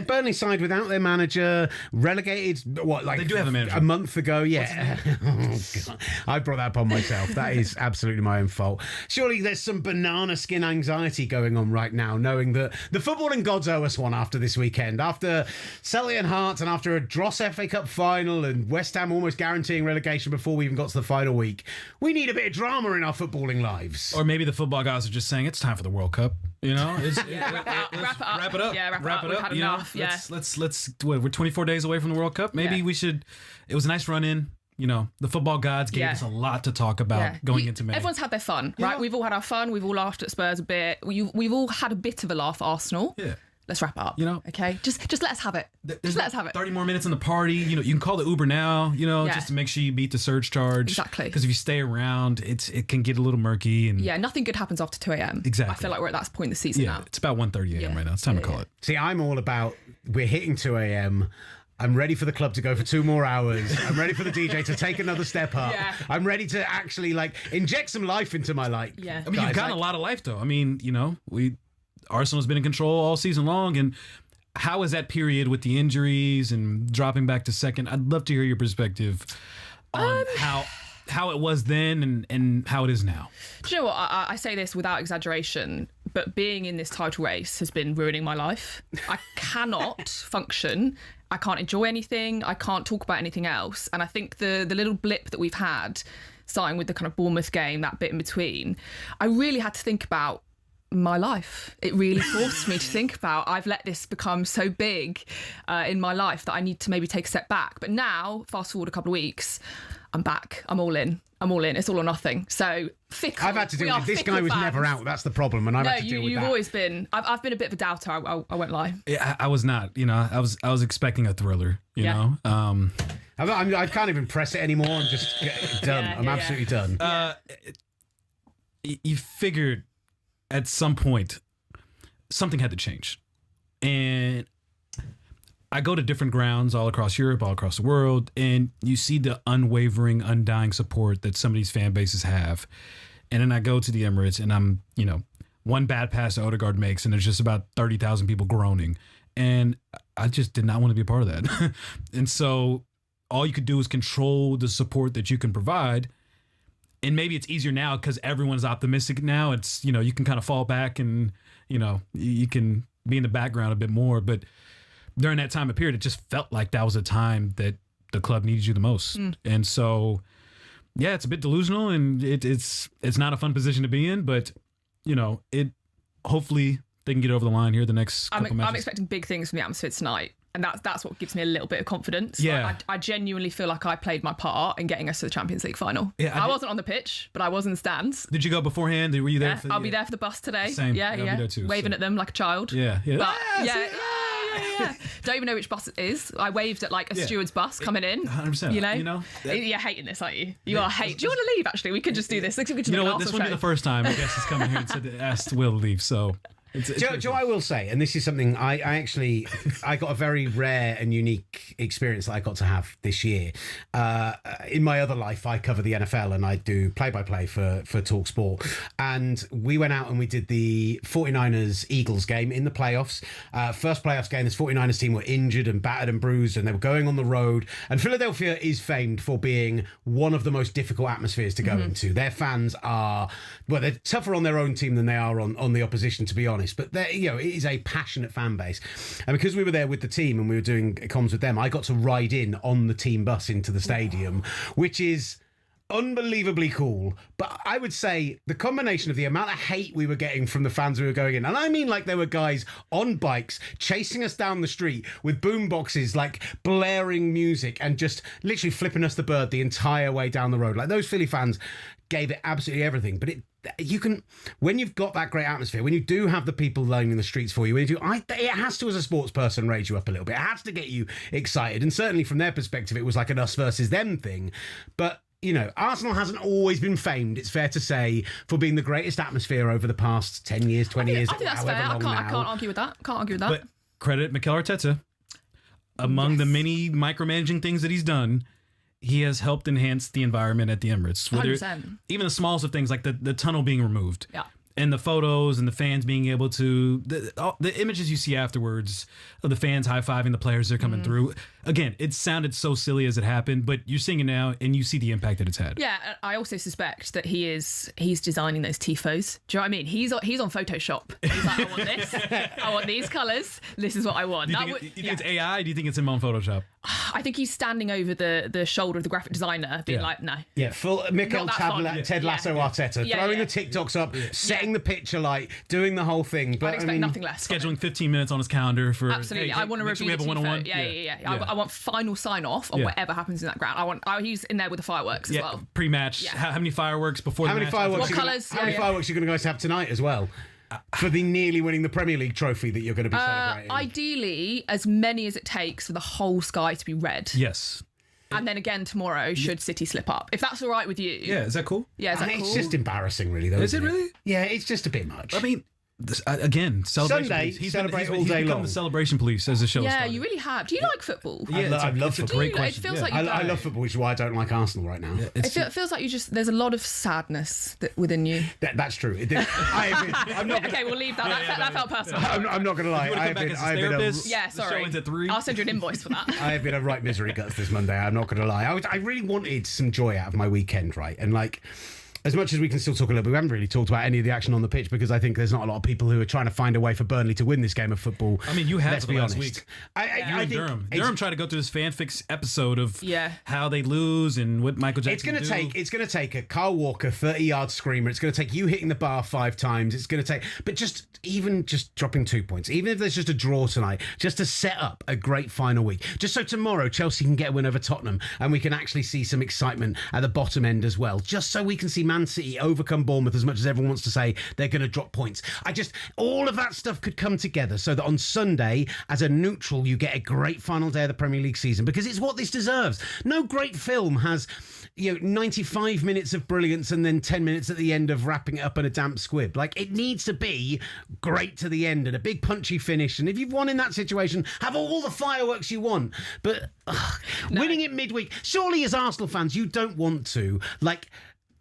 Burnley side without their manager, relegated. What, like they do have a manager. A month ago? Yeah. Oh, God. I brought that upon myself. That is absolutely my own fault. Surely there's some banana skin anxiety going on right now, knowing that the footballing gods owe us one after this weekend, after Selly and Hearts, and after a Dross FA Cup final, and West Ham almost guaranteeing relegation before we even got to the final week. We need a bit of drama in our footballing lives. Or maybe the football guys are just saying it's time for the World Cup. You know, wrap it up. Yeah, wrap it up. We've had enough. Let's we're 24 days away from the World Cup. Maybe we should. It was a nice run in. You know, the football gods gave us a lot to talk about going into May. Everyone's had their fun, right? We've all had our fun. We've all laughed at Spurs a bit. We've all had a bit of a laugh at Arsenal. Yeah. Let's wrap it up. You know, okay? Just let us have it. Just let us have it. 30 more minutes in the party. You know, you can call the Uber now. You know, just to make sure you beat the surge charge. Exactly. Because if you stay around, it can get a little murky. And nothing good happens after 2 a.m. Exactly. I feel like we're at that point in the season now. It's about 1:30 a.m. right now. It's time to call it. See, I'm all about we're hitting 2 a.m. I'm ready for the club to go for 2 more hours. I'm ready for the DJ to take another step up. Yeah. I'm ready to actually inject some life into my life. Yeah. I mean, you've gotten a lot of life though. I mean, you know, Arsenal's been in control all season long, and how is that period with the injuries and dropping back to second? I'd love to hear your perspective on how it was then and how it is now. Do you know what? I say this without exaggeration, but being in this title race has been ruining my life. I cannot function. I can't enjoy anything. I can't talk about anything else. And I think the little blip that we've had, starting with the kind of Bournemouth game, that bit in between, I really had to think about my life. It really forced me to think about, I've let this become so big in my life that I need to maybe take a step back. But now, fast forward a couple of weeks, I'm back. I'm all in. It's all or nothing. So fickle. I've had to deal with this guy was fans. never out. That's the problem, and I've had to deal with that. You've always been. I've been a bit of a doubter. I won't lie. Yeah, I was not. You know, I was expecting a thriller. You know. I can't even press it anymore. I'm just done. I'm absolutely done. You figured at some point something had to change, and I go to different grounds all across Europe, all across the world, and you see the unwavering, undying support that some of these fan bases have. And then I go to the Emirates, and I'm, one bad pass that Odegaard makes, and there's just about 30,000 people groaning. And I just did not want to be a part of that. And so all you could do is control the support that you can provide. And maybe it's easier now because everyone's optimistic now. It's, you can kind of fall back and, you can be in the background a bit more. But during that time of period, it just felt like that was a time that the club needed you the most. And so, yeah, it's a bit delusional, and it's not a fun position to be in, but, hopefully they can get over the line here the next couple matches. I'm expecting big things from the atmosphere tonight, and that's what gives me a little bit of confidence. Yeah. Like, I genuinely feel like I played my part in getting us to the Champions League final. Yeah, I wasn't on the pitch, but I was in the stands. Did you go beforehand? Were you there? Yeah, I'll be there for the bus today. Same. Yeah, I'll be there too, waving at them like a child. Yeah. But, yeah. Don't even know which bus it is. I waved at a steward's bus coming in. 100%. You're hating this, aren't you? You are hating. Do you want to leave? Actually, we could just do this. You know what? This wouldn't be the first time a guest has come in here and asked Will to leave. So. Joe, I will say, and this is something I got a very rare and unique experience that I got to have this year. In my other life, I cover the NFL and I do play-by-play for talkSPORT. And we went out and we did the 49ers-Eagles game in the playoffs. First playoffs game, this 49ers team were injured and battered and bruised, and they were going on the road. And Philadelphia is famed for being one of the most difficult atmospheres to go into. Their fans are, they're tougher on their own team than they are on the opposition, to be honest. But it is a passionate fan base, and because we were there with the team and we were doing comms with them, I got to ride in on the team bus into the stadium, which is unbelievably cool. But I would say the combination of the amount of hate we were getting from the fans we were going in, and I mean like there were guys on bikes chasing us down the street with boom boxes, like blaring music and just literally flipping us the bird the entire way down the road. Like those Philly fans gave it absolutely everything. But you can, when you've got that great atmosphere, when you do have the people lining the streets for you, it has to, as a sports person, raise you up a little bit. It has to get you excited. And certainly from their perspective, it was like an us versus them thing. But you know, Arsenal hasn't always been famed, it's fair to say, for being the greatest atmosphere over the past 10 years, 20 years. I think that's fair. I can't argue with that. But credit Mikel Arteta. Among the many micromanaging things that he's done, he has helped enhance the environment at the Emirates. 100%. Even the smallest of things like the tunnel being removed. Yeah. And the photos and the fans being able to... The images you see afterwards of the fans high-fiving the players that are coming through. Again, it sounded so silly as it happened, but you're seeing it now and you see the impact that it's had. Yeah, I also suspect that he's designing those tifos. Do you know what I mean? He's on Photoshop. He's like, I want this. I want these colours. This is what I want. Do you think it's AI? Do you think it's him on Photoshop? I think he's standing over the shoulder of the graphic designer, being like, no. Yeah, full Mikel Ted Lasso Arteta, throwing the TikToks up, setting the picture light, doing the whole thing. But I'd expect nothing less. Scheduling 15 minutes on his calendar for... Absolutely. I want to review the tifo. Yeah. I want final sign-off on whatever happens in that ground. He's in there with the fireworks as well. Pre-match. Yeah. How many fireworks before the match? What colours? How many fireworks are you going to have tonight as well? For the nearly winning the Premier League trophy that you're going to be celebrating? Ideally, as many as it takes for the whole sky to be red. Yes. And then again tomorrow, should City slip up. If that's all right with you. Yeah, is that cool? Yeah, is that cool? It's just embarrassing, really, though. Is it really? Yeah, it's just a bit much. I mean... Again, celebration Sunday, police. celebrate all day he's become long. the celebration police as the show started. You really have. Do you like football? Yeah, I love football. Great question. It feels like you I love football, which is why I don't like Arsenal right now. Yeah, it feels like there's a lot of sadness within you. That's true. Okay, we'll leave that. That felt personal. I'm not going to lie. Sorry. I'll send you an invoice for that. I have been a right misery guts this Monday. I'm not going to lie. I really wanted some joy out of my weekend, right? And like, as much as we can still talk a little bit, we haven't really talked about any of the action on the pitch because I think there's not a lot of people who are trying to find a way for Burnley to win this game of football. I mean, you had Let's for the be last honest. week. I think Durham tried to go through this fanfics episode of how they lose and what Michael Jackson It's going to take a Kyle Walker 30-yard screamer. It's going to take you hitting the bar 5 times. It's going to take, but just dropping 2 points, even if there's just a draw tonight, just to set up a great final week. Just so tomorrow Chelsea can get a win over Tottenham and we can actually see some excitement at the bottom end as well. Just so we can see Man City overcome Bournemouth, as much as everyone wants to say they're going to drop points. All of that stuff could come together so that on Sunday, as a neutral, you get a great final day of the Premier League season, because it's what this deserves. No great film has 95 minutes of brilliance and then 10 minutes at the end of wrapping it up in a damp squib. Like, it needs to be great to the end and a big punchy finish. And if you've won in that situation, have all the fireworks you want. But winning it midweek, surely as Arsenal fans, you don't want to,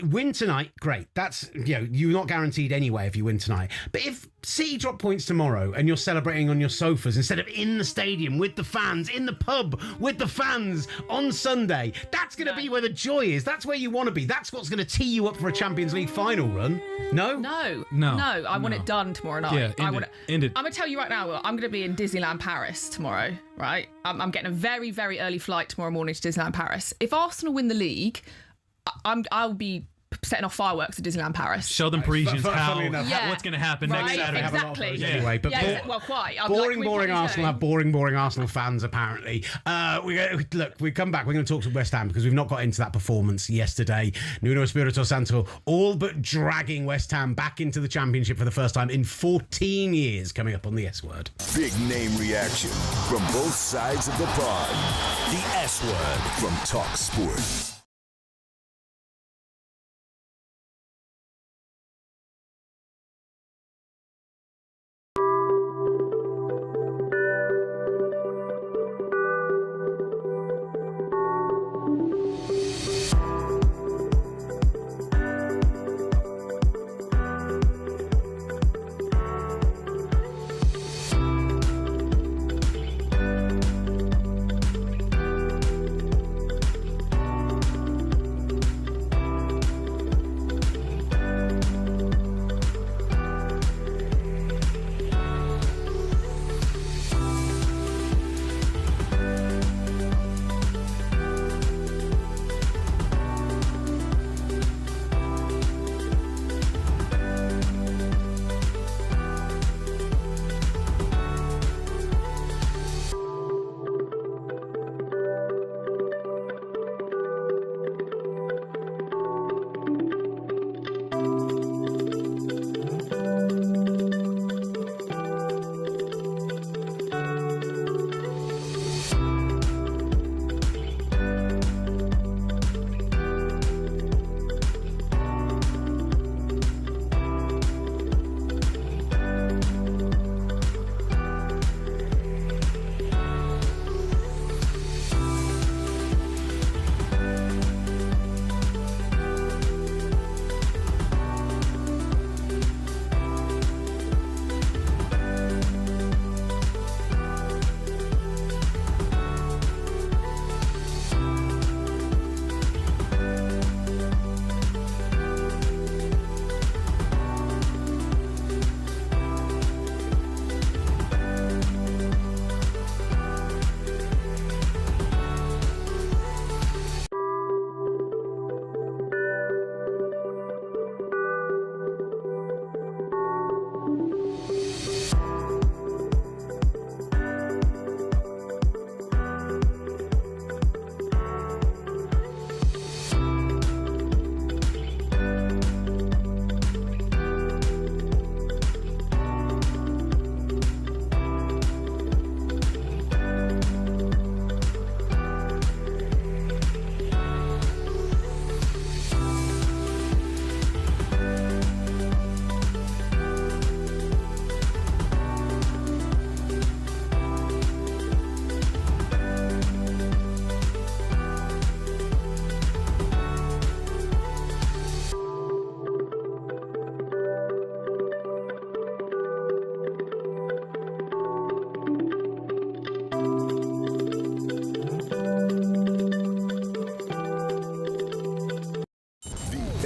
win tonight, great. That's, you're not guaranteed anyway if you win tonight. But if City drop points tomorrow and you're celebrating on your sofas instead of in the stadium with the fans, in the pub with the fans on Sunday, that's going to be where the joy is. That's where you want to be. That's what's going to tee you up for a Champions League final run. No? No. I want it done tomorrow night. Yeah, end it. I'm going to tell you right now, I'm going to be in Disneyland Paris tomorrow, right? I'm getting a very, very early flight tomorrow morning to Disneyland Paris. If Arsenal win the league, I'll be setting off fireworks at Disneyland Paris. Show them Parisians what's going to happen next Saturday. Exactly. Anyway, but quite. Boring Arsenal have boring Arsenal fans, apparently. We come back. We're going to talk to West Ham because we've not got into that performance yesterday. Nuno Espirito Santo all but dragging West Ham back into the Championship for the first time in 14 years, coming up on the S Word. Big name reaction from both sides of the pod. The S Word from talkSPORT.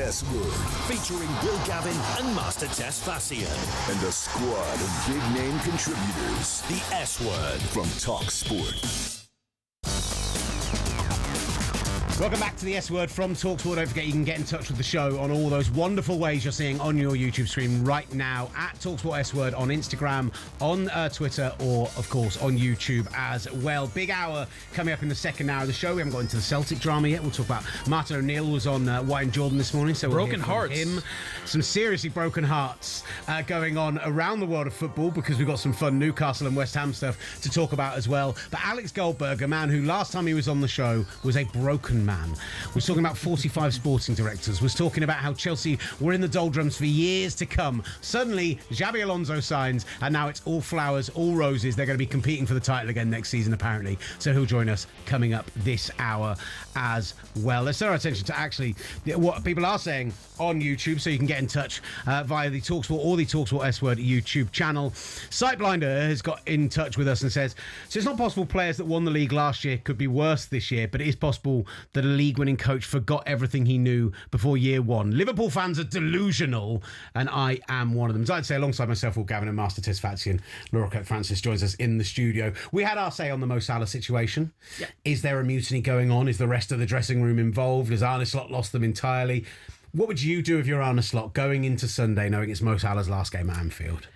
S Word. Featuring Will Gavin and Master Tess Fassian. And a squad of big-name contributors. The S Word. From talkSPORT. Welcome back to the S Word from talkSPORT. Don't forget you can get in touch with the show on all those wonderful ways you're seeing on your YouTube stream right now at talkSPORT S Word on Instagram, on Twitter, or of course on YouTube as well. Big hour coming up in the second hour of the show. We haven't got into the Celtic drama yet. We'll talk about Martin O'Neill was on White and Jordan this morning, so we'll broken hear from hearts. him. Some seriously broken hearts going on around the world of football because we've got some fun Newcastle and West Ham stuff to talk about as well. But Alex Goldberg, a man who last time he was on the show was a broken man, was talking about 45 sporting directors, was talking about how Chelsea were in the doldrums for years to come. Suddenly, Xabi Alonso signs, and now it's all flowers, all roses. They're going to be competing for the title again next season, apparently. So he'll join us coming up this hour as well. Let's turn our attention to actually what people are saying on YouTube, so you can get in touch via the talkSPORT or the talkSPORT S Word YouTube channel. Sightblinder has got in touch with us and says, so it's not possible players that won the league last year could be worse this year, but it is possible that a league-winning coach forgot everything he knew before year one. Liverpool fans are delusional, and I am one of them. So I'd say alongside myself, Will Gavin and Master Tess Fatsian, Laura Kirk-Francis joins us in the studio. We had our say on the Mo Salah situation. Yeah. Is there a mutiny going on? Is the rest of the dressing room involved? Has Arne Slot lost them entirely? What would you do if you're Arne Slot going into Sunday knowing it's Mo Salah's last game at Anfield?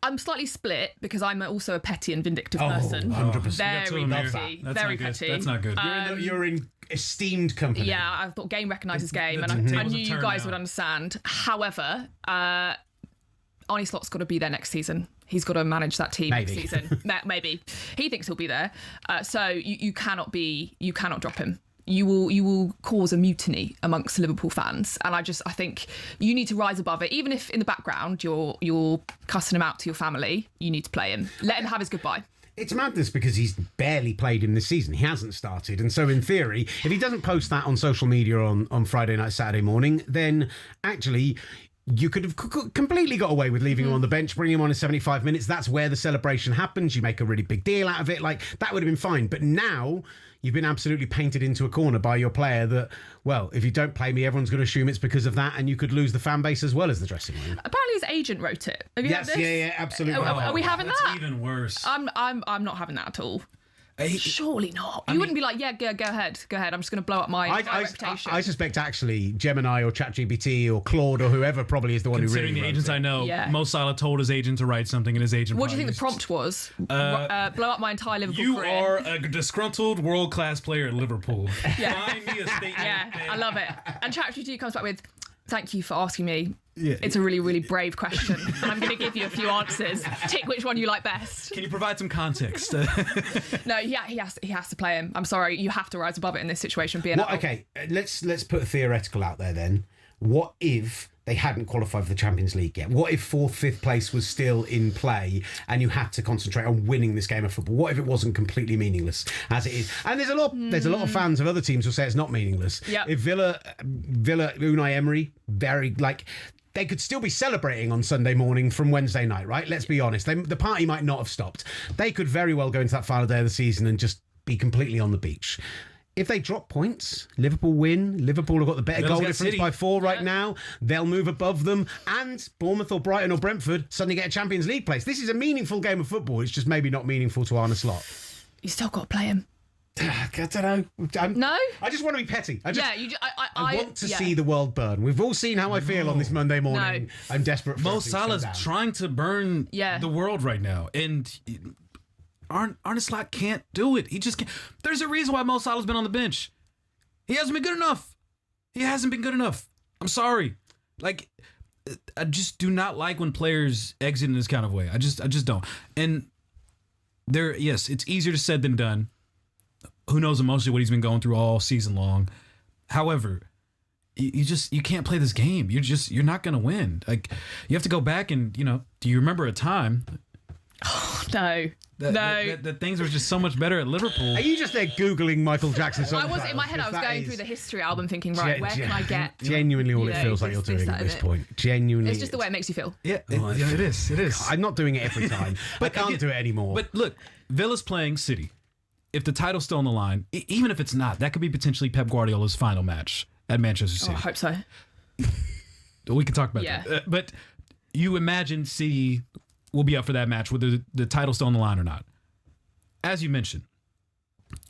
I'm slightly split because I'm also a petty and vindictive person. 100%. Very petty. Very petty. That's not good. You're in esteemed company. Yeah, I thought game recognises game, and I knew you guys would understand. However, Arne Slot's got to be there next season. He's got to manage that team next season. Maybe. He thinks he'll be there. So you cannot drop him. You will cause a mutiny amongst Liverpool fans, and I think you need to rise above it. Even if in the background you're cussing him out to your family, you need to play him. Let him have his goodbye. It's madness because he's barely played him this season. He hasn't started, and so in theory, if he doesn't post that on social media on Friday night, Saturday morning, then actually you could have completely got away with leaving him on the bench, bringing him on in 75 minutes. That's where the celebration happens. You make a really big deal out of it. Like, that would have been fine. But now you've been absolutely painted into a corner by your player that, well, if you don't play me, everyone's going to assume it's because of that, and you could lose the fan base as well as the dressing room. Apparently his agent wrote it. Have you heard this? Yeah, absolutely. Are we having that? That's even worse. I'm not having that at all. Surely not. You wouldn't be like, yeah, go ahead. I'm just going to blow up my reputation. I suspect actually Gemini or ChatGPT or Claude or whoever probably is the one who really Considering the agents I know, Mo Salah told his agent to write something, and his agent. What do you think the prompt was? Blow up my entire Liverpool career. You are a disgruntled world-class player at Liverpool. Yeah. Find me a statement. Yeah, I love it. And ChatGPT comes back with, thank you for asking me. Yeah. It's a really, really brave question. And I'm going to give you a few answers. Tick which one you like best. Can you provide some context? No, he has to play him. I'm sorry, you have to rise above it in this situation. Okay, let's put a theoretical out there then. What if they hadn't qualified for the Champions League yet? What if 4th, 5th place was still in play and you had to concentrate on winning this game of football? What if it wasn't completely meaningless as it is? And there's a lot of fans of other teams who say it's not meaningless. Yep. If Villa, Unai Emery, they could still be celebrating on Sunday morning from Wednesday night, right? Let's be honest. The party might not have stopped. They could very well go into that final day of the season and just be completely on the beach. If they drop points, Liverpool win. Liverpool have got the better goal difference by 4 right now. They'll move above them. And Bournemouth or Brighton or Brentford suddenly get a Champions League place. This is a meaningful game of football. It's just maybe not meaningful to Arne Slot. You still got to play him. I don't know. No? I just want to be petty. I want to see the world burn. We've all seen how I feel on this Monday morning. No. I'm desperate for Mo Salah's trying to burn the world right now. And Arne Slot can't do it. He just can't. There's a reason why Mo Salah's been on the bench. He hasn't been good enough. He hasn't been good enough. I'm sorry. Like, I just do not like when players exit in this kind of way. I just don't. And yes, it's easier said than done. Who knows emotionally what he's been going through all season long. However, you can't play this game. You're not going to win. Like, you have to go back and, do you remember a time? Oh, no. That things were just so much better at Liverpool. Are you just there Googling Michael Jackson songs? I was in my head. I was going through the history album thinking, right, where can I get? Genuinely all it feels like you're doing at this point. Genuinely. It's just the way it makes you feel. Yeah, it is. I'm not doing it every time. But I can't do it anymore. But look, Villa's playing City. If the title's still on the line, even if it's not, that could be potentially Pep Guardiola's final match at Manchester City. I hope so. We can talk about Yeah. that. But you imagine City will be up for that match, whether the title's still on the line or not. As you mentioned,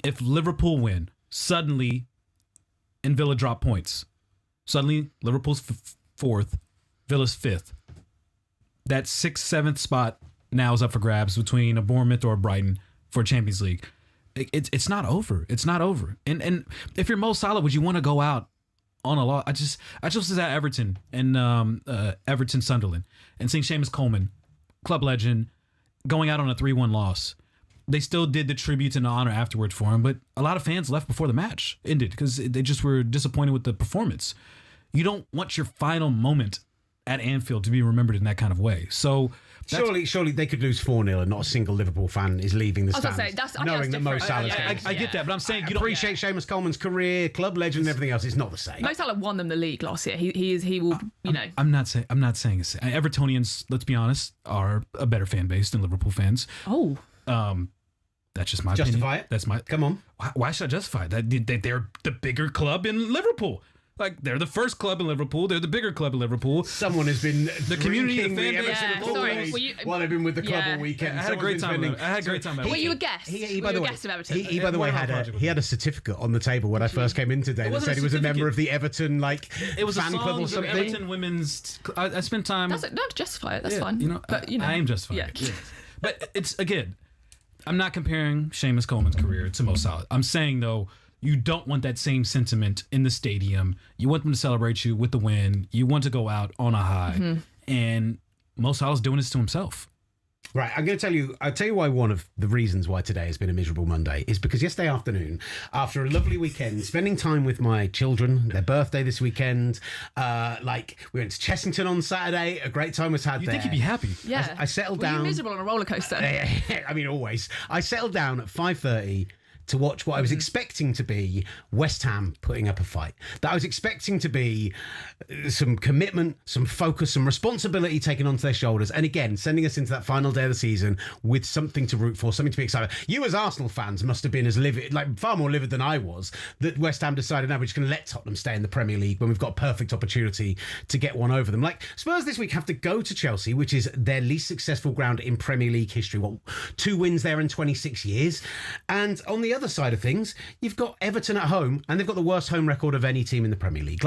if Liverpool win, suddenly, and Villa drop points, suddenly Liverpool's fourth, Villa's fifth. That 6th, 7th spot now is up for grabs between a Bournemouth or a Brighton for Champions League. It's not over. It's not over. And if you're Mo Salah, would you want to go out on a loss? I just was at Everton and Everton Sunderland and seeing Seamus Coleman, club legend, going out on a 3-1 loss. They still did the tribute and the honor afterwards for him, but a lot of fans left before the match ended because they just were disappointed with the performance. You don't want your final moment at Anfield to be remembered in that kind of way. So surely they could lose 4-0 and not a single Liverpool fan is leaving the stands. Knowing that Mo Salah's I get that, but I'm saying you don't appreciate Seamus Coleman's career, club legend, and everything else. It's not the same. Mo Salah won them the league last year. He will, you know. I'm not saying Evertonians, let's be honest, are a better fan base than Liverpool fans. Oh. That's just my justify opinion. it. That's my. Come on. Why should I justify it? They're the bigger club in Liverpool. Like, they're the first club in Liverpool. They're the bigger club in Liverpool. Someone has been the community, the fan base. While they've been with the club all weekend. I had a great time. I had a great time. Were you a guest? By the way, of Everton? He by the way had a certificate on the table when I first came in today that said he was a member of the Everton it was fan a club or something. Everton women's. I spent time. Don't justify it. That's fine. You know, but I am justifying it. Yes. But it's again. I'm not comparing Seamus Coleman's career to Mo Salah. I'm saying, though, you don't want that same sentiment in the stadium. You want them to celebrate you with the win. You want to go out on a high. Mm-hmm. And Mo Salah's doing this to himself. Right, I'll tell you why one of the reasons why today has been a miserable Monday is because yesterday afternoon, after a lovely weekend, spending time with my children, their birthday this weekend, we went to Chessington on Saturday, a great time was had there. You think you'd be happy? Yeah. I settled down. Were you miserable on a roller coaster? I mean, always. I settled down at 5:30 to watch what I was expecting to be West Ham putting up a fight. That I was expecting to be some commitment, some focus, some responsibility taken onto their shoulders. And again, sending us into that final day of the season with something to root for, something to be excited. You as Arsenal fans must have been as livid, far more livid than I was, that West Ham decided, now we're just going to let Tottenham stay in the Premier League when we've got a perfect opportunity to get one over them. Like, Spurs this week have to go to Chelsea, which is their least successful ground in Premier League history. 2 wins there in 26 years. And on the other side of things, you've got Everton at home, and they've got the worst home record of any team in the Premier League.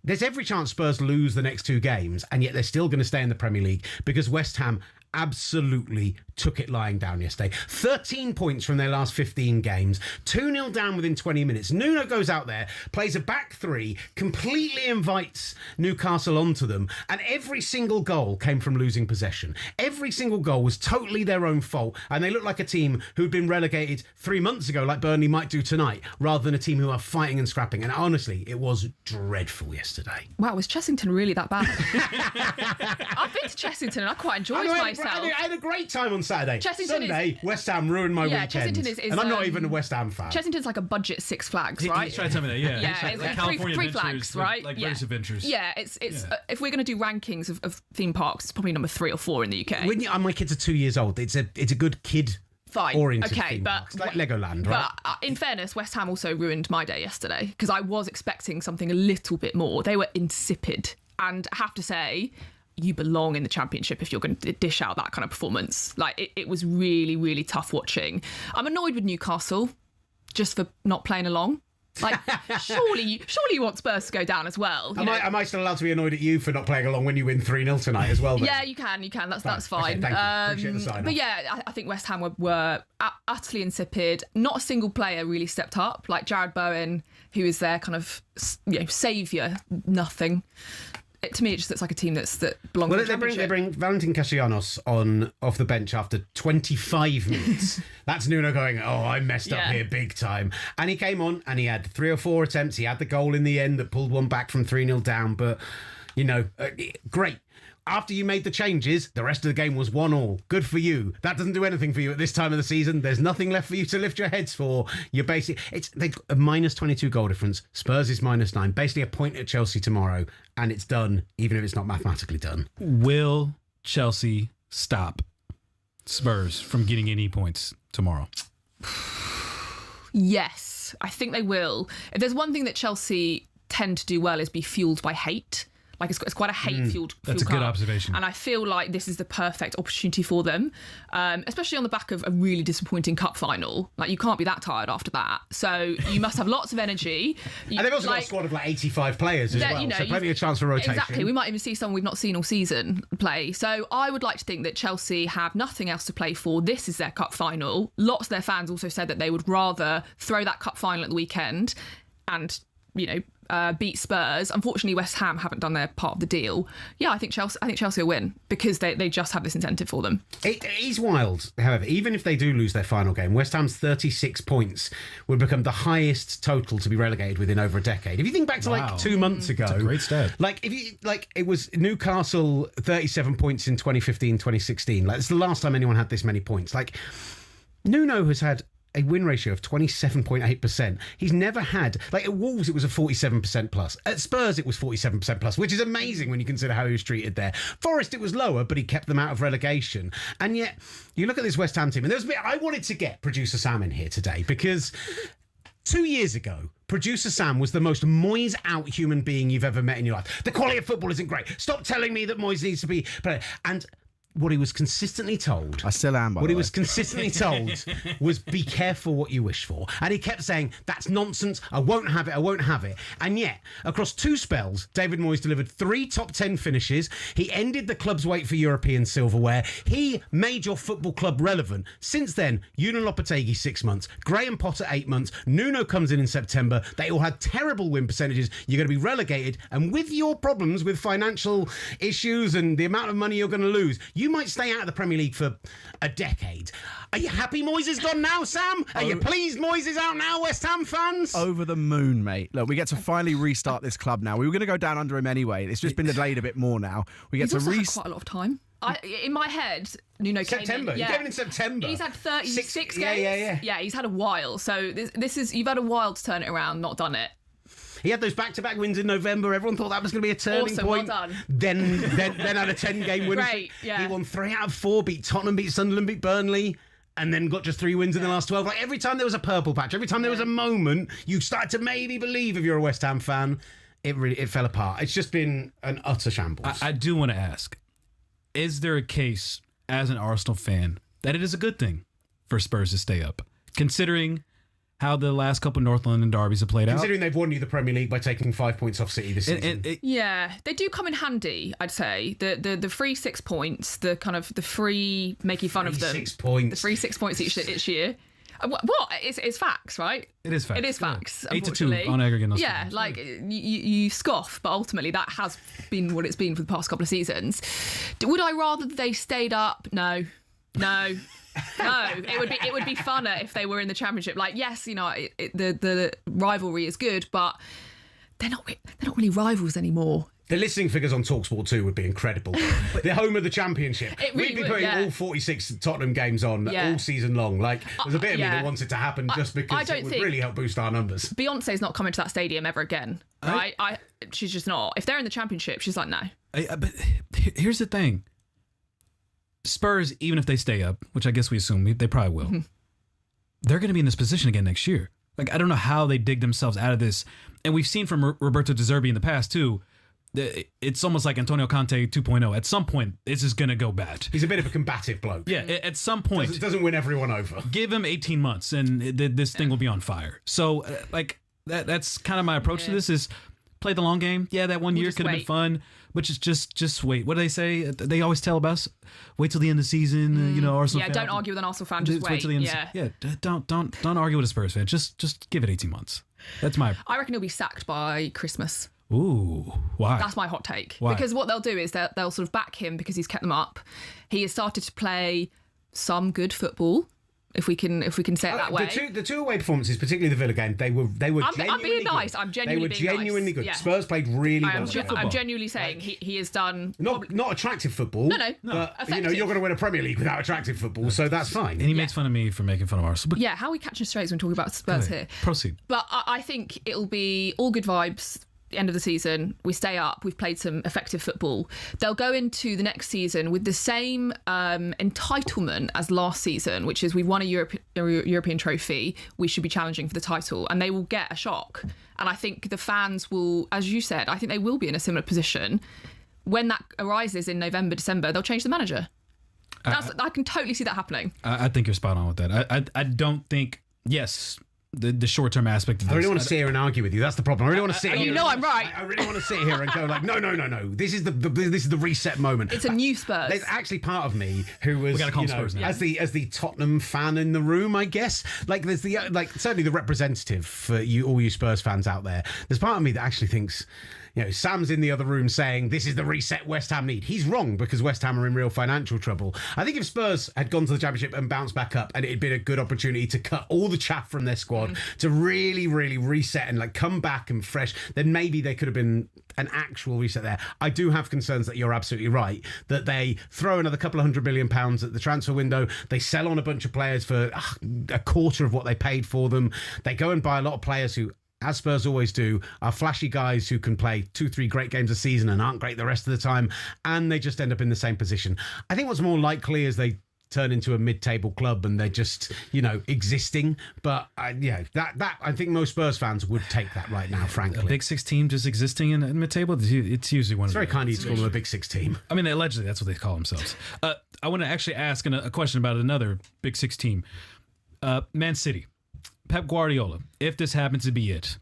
There's every chance Spurs lose the next 2 games, and yet they're still going to stay in the Premier League because West Ham absolutely took it lying down yesterday. 13 points from their last 15 games, 2-0 down within 20 minutes. Nuno goes out there, plays a back 3, completely invites Newcastle onto them, and every single goal came from losing possession. Every single goal was totally their own fault, and they look like a team who'd been relegated 3 months ago, like Burnley might do tonight, rather than a team who are fighting and scrapping. And honestly, it was dreadful yesterday. Wow, was Chessington really that bad? I've been to Chessington and I quite enjoyed myself. I had a great time on Saturday. Sunday, West Ham ruined my weekend. Chessington is and I'm not even a West Ham fan. Chessington's like a budget Six Flags, right? He's trying to tell me that, yeah. Yeah, it's like California three flags, right? Like British Adventures. Yeah, it's if we're going to do rankings of theme parks, it's probably number 3 or 4 in the UK. My kids are 2 years old. It's a good kid. Fine. Oriented okay, theme but parks, like Legoland, right? But in fairness, West Ham also ruined my day yesterday because I was expecting something a little bit more. They were insipid, and I have to say, you belong in the Championship if you're going to dish out that kind of performance. It was really, really tough watching. I'm annoyed with Newcastle just for not playing along. Surely you want Spurs to go down as well. Am I still allowed to be annoyed at you for not playing along when you win 3-0 tonight as well? Then? Yeah, you can. That's fine. Okay, thank you. Appreciate the sign-off. But yeah, I think West Ham were utterly insipid. Not a single player really stepped up. Like Jared Bowen, who is their kind of saviour. Nothing. To me, it just looks like a team that belongs in the Championship. They bring Valentin Castellanos off the bench after 25 minutes. That's Nuno going, I messed up here big time. And he came on and he had 3 or 4 attempts. He had the goal in the end that pulled one back from 3-0 down. But, great. After you made the changes, the rest of the game was 1-1. Good for you. That doesn't do anything for you at this time of the season. There's nothing left for you to lift your heads for. You're they've got a minus 22 goal difference. Spurs is minus 9. Basically a point at Chelsea tomorrow, and it's done, even if it's not mathematically done. Will Chelsea stop Spurs from getting any points tomorrow? Yes, I think they will. If there's one thing that Chelsea tend to do well is be fueled by hate. Like it's quite a hate-fueled That's a cup. good observation. And I feel like this is the perfect opportunity for them, especially on the back of a really disappointing cup final. Like you can't be that tired after that. So you must have lots of energy. And they've also got a squad of like 85 players as well, so plenty of chance for rotation. Exactly. We might even see someone we've not seen all season play. So I would like to think that Chelsea have nothing else to play for. This is their cup final. Lots of their fans also said that they would rather throw that cup final at the weekend and, beat Spurs. Unfortunately, West Ham haven't done their part of the deal. Yeah, I think Chelsea will win because they just have this incentive for them. It is wild, however, even if they do lose their final game, West Ham's 36 points would become the highest total to be relegated within over a decade. If you think back to like 2 months ago, That's a great stat. It was Newcastle 37 points in 2015, 2016. Like it's the last time anyone had this many points. Like Nuno has had a win ratio of 27.8%. He's never had, like at Wolves it was a 47% plus. At Spurs it was 47% plus, which is amazing when you consider how he was treated there. Forest it was lower, but he kept them out of relegation. And yet, you look at this West Ham team, and there's a bit, I wanted to get producer Sam in here today because 2 years ago, producer Sam was the most Moyes out human being you've ever met in your life. The quality of football isn't great. Stop telling me that Moyes needs to be... And what he was consistently told... I still am, by the way. What he was consistently told was be careful what you wish for. And he kept saying, that's nonsense, I won't have it. And yet, across 2 spells, David Moyes delivered 3 top 10 finishes. He ended the club's wait for European silverware. He made your football club relevant. Since then, Julian Lopetegui 6 months, Graham Potter 8 months, Nuno comes in September. They all had terrible win percentages. You're going to be relegated. And with your problems with financial issues and the amount of money you're going to lose, you might stay out of the Premier League for a decade. Are you happy Moyes is gone now, Sam? Are you pleased Moyes is out now, West Ham fans? Over the moon, mate. Look, we get to finally restart this club now. We were going to go down under him anyway. It's just been delayed a bit more now. We get He's to also had quite a lot of time. In my head, Nuno September. came in. He came in September. He's had 36 games. Yeah. Yeah, he's had a while. So this is you've had a while to turn it around, not done it. He had those back-to-back wins in November. Everyone thought that was going to be a turning point. Well done. Then had a 10-game winning streak. He won 3 out of 4, beat Tottenham, beat Sunderland, beat Burnley, and then got just 3 wins in the last 12. Like every time there was a purple patch, every time there was a moment, you started to maybe believe if you're a West Ham fan, it fell apart. It's just been an utter shambles. I do want to ask, is there a case as an Arsenal fan that it is a good thing for Spurs to stay up, considering how the last couple of North London derbies have played out? Considering they've won you the Premier League by taking 5 points off City this season. Yeah, they do come in handy, I'd say. The free 6 points, the kind of the free making fun of them. 6 points. The free 6 points each year. What? It's facts, right? It is facts. It is facts. 8-2 on aggregate. Yeah, like you scoff, but ultimately that has been what it's been for the past couple of seasons. Would I rather they stayed up? No. No, it would be funner if they were in the Championship. Like, yes, the rivalry is good, but they're not really rivals anymore. The listening figures on talkSPORT 2 would be incredible. The home of the Championship. Really We'd be putting all 46 Tottenham games on all season long. Like, there's a bit of me that wants it to happen just because it would really help boost our numbers. Beyonce's not coming to that stadium ever again, right? She's just not. If they're in the Championship, she's like, no. But here's the thing. Spurs, even if they stay up, which I guess we assume they probably will, they're going to be in this position again next year. Like, I don't know how they dig themselves out of this. And we've seen from Roberto De Zerbi in the past, too, it's almost like Antonio Conte 2.0. At some point, this is going to go bad. He's a bit of a combative bloke. Yeah, at some point. Doesn't win everyone over. Give him 18 months, and this thing will be on fire. So, that's kind of my approach to this is play the long game. Yeah, that 1 year could have been fun. But just wait. What do they say? They always tell us, wait till the end of the season. Arsenal. Yeah, don't argue with an Arsenal fan. Just wait till the end. Yeah, don't argue with a Spurs fan. Just give it 18 months. That's my. I reckon he'll be sacked by Christmas. Ooh, why? That's my hot take. Why? Because what they'll do is they'll sort of back him because he's kept them up. He has started to play some good football. If we can say it that way. The two away performances, particularly the Villa game, they were genuinely I'm being nice. Good. I'm genuinely They were genuinely nice. good. Yeah. Spurs played really well. I'm genuinely saying he has done not attractive football. No. But effective. you're going to win a Premier League without attractive football, so that's fine. And he makes fun of me for making fun of Arsenal. How are we catching strays when talking about Spurs here? Proceed. But I think it'll be all good vibes the end of the season, we stay up, we've played some effective football, they'll go into the next season with the same entitlement as last season, which is we've won a European trophy, we should be challenging for the title, and they will get a shock. And I think the fans will, as you said, I think they will be in a similar position. When that arises in November, December, they'll change the manager. I can totally see that happening. I think you're spot on with that. I don't think, yes, the short-term aspect of this. I really want to sit here and argue with you. That's the problem. I really want to sit here. You know I'm right. I really want to sit here and go like, no. This is the reset moment. It's a new Spurs. There's actually part of me who was, Spurs now. as the Tottenham fan in the room, I guess. Like there's certainly the representative for all you Spurs fans out there. There's part of me that actually thinks, Sam's in the other room saying this is the reset West Ham need. He's wrong because West Ham are in real financial trouble. I think if Spurs had gone to the Championship and bounced back up, and it had been a good opportunity to cut all the chaff from their squad, to really, really reset and come back and fresh, then maybe there could have been an actual reset there. I do have concerns that you're absolutely right, that they throw another couple of £100 million at the transfer window. They sell on a bunch of players for a quarter of what they paid for them. They go and buy a lot of players who, as Spurs always do, are flashy guys who can play 2-3 great games a season and aren't great the rest of the time, and they just end up in the same position. I think what's more likely is they turn into a mid-table club and they're just, existing. But that I think most Spurs fans would take that right now, frankly. A Big Six team just existing in mid-table, it's usually one of It's very kind of you to call them a Big Six team. I mean, allegedly, that's what they call themselves. I want to actually ask a question about another Big Six team. Man City. Pep Guardiola, if this happens to be it,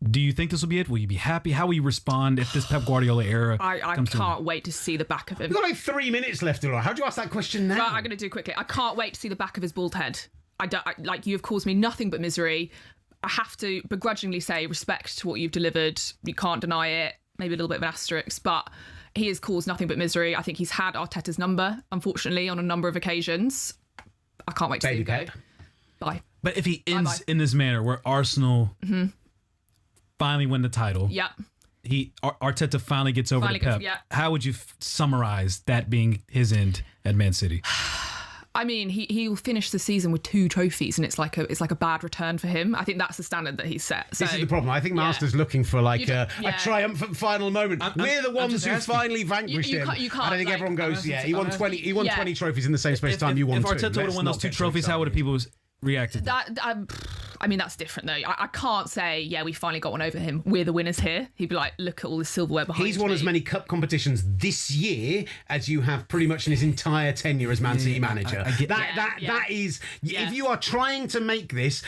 do you think this will be it? Will you be happy? How will you respond if this Pep Guardiola era I can't wait to see the back of him. We've got 3 minutes left, Laura. How do you ask that question now? Right, I'm going to do it quickly. I can't wait to see the back of his bald head. You have caused me nothing but misery. I have to begrudgingly say respect to what you've delivered. You can't deny it. Maybe a little bit of an asterisk, but he has caused nothing but misery. I think he's had Arteta's number, unfortunately, on a number of occasions. I can't wait to see him go. Bye. But if he ends in this manner, where Arsenal finally win the title, Arteta finally gets over to Pep, how would you summarize that being his end at Man City? I mean, he'll finish the season with 2 trophies, and it's like a bad return for him. I think that's the standard that he's set. So, this is the problem. I think Master's looking for a triumphant final moment. We're the ones who finally vanquished him. You can't, and I think everyone goes, he won 20. He won 20 trophies in the same space time. You won 2. If Arteta would have won those 2 trophies, how would people reacted? I mean, that's different though. I can't say, we finally got one over him. We're the winners here. He'd be like, look at all the silverware behind me. He's won as many cup competitions this year as you have pretty much in his entire tenure as Man City manager. That is, if you are trying to make this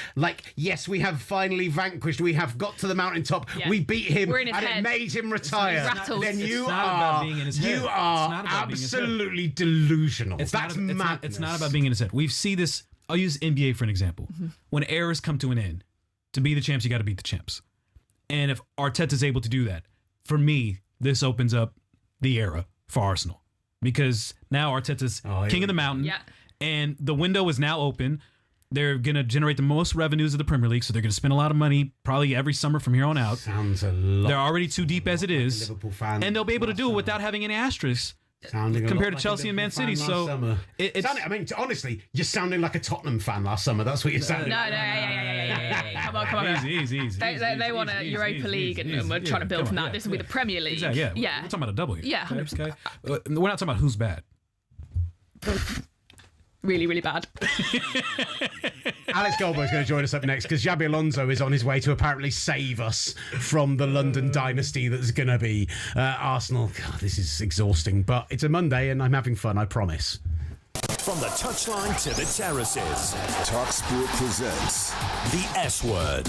yes, we have finally vanquished, we have got to the mountaintop, we beat him, and it made him retire, then you are absolutely delusional. That's madness. It's not about being in his head. We see this. I'll use NBA for an example. When eras come to an end, to be the champs, you got to beat the champs. And if Arteta's able to do that, for me, this opens up the era for Arsenal. Because now Arteta's king of the mountain, and the window is now open. They're going to generate the most revenues of the Premier League, so they're going to spend a lot of money probably every summer from here on out. Sounds a lot. They're already too deep as it is. And they'll be able to do it without having any asterisks. Compared to Chelsea and Man City, so honestly, you're sounding like a Tottenham fan last summer. That's what you're sounding. Come on. Easy. They want a Europa League, and we're trying to build from that. This will be the Premier League. Exactly, we're talking about a double here. Yeah, 100%. We're not talking about who's bad. Really, really bad. Alex Goldberg's going to join us up next because Xabi Alonso is on his way to apparently save us from the London dynasty that's going to be Arsenal. God, this is exhausting, but it's a Monday and I'm having fun, I promise. From the touchline to the terraces, talkSPORT presents the S Word.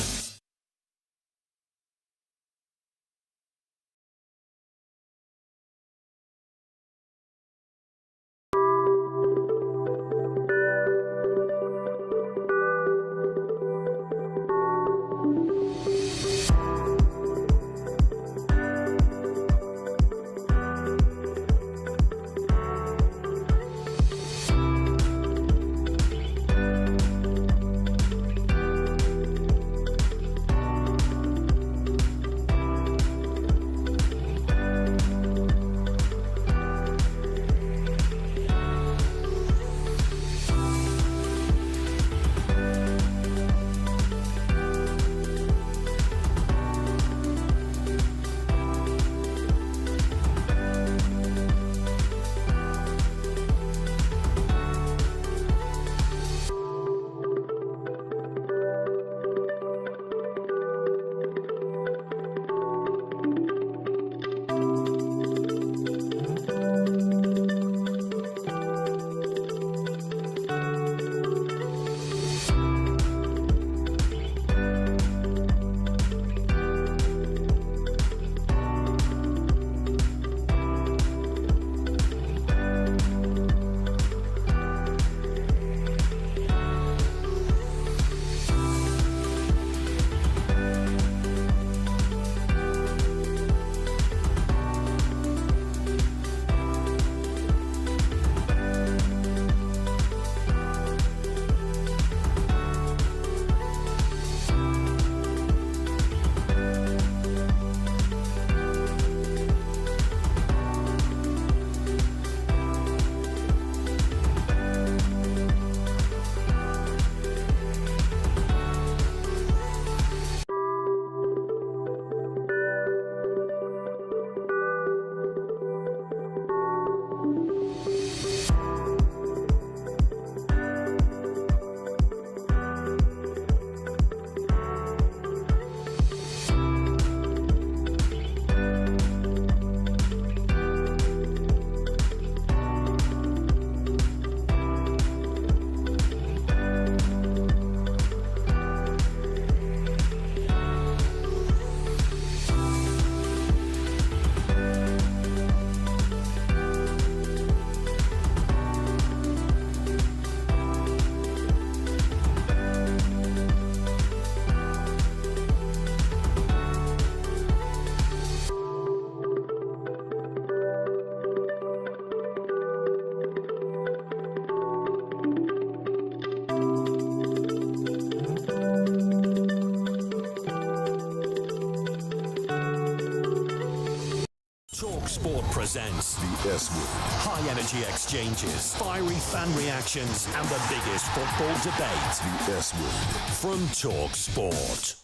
talkSPORT presents The S Word. high energy exchanges, fiery fan reactions, and the biggest football debate. The S Word. From talkSPORT.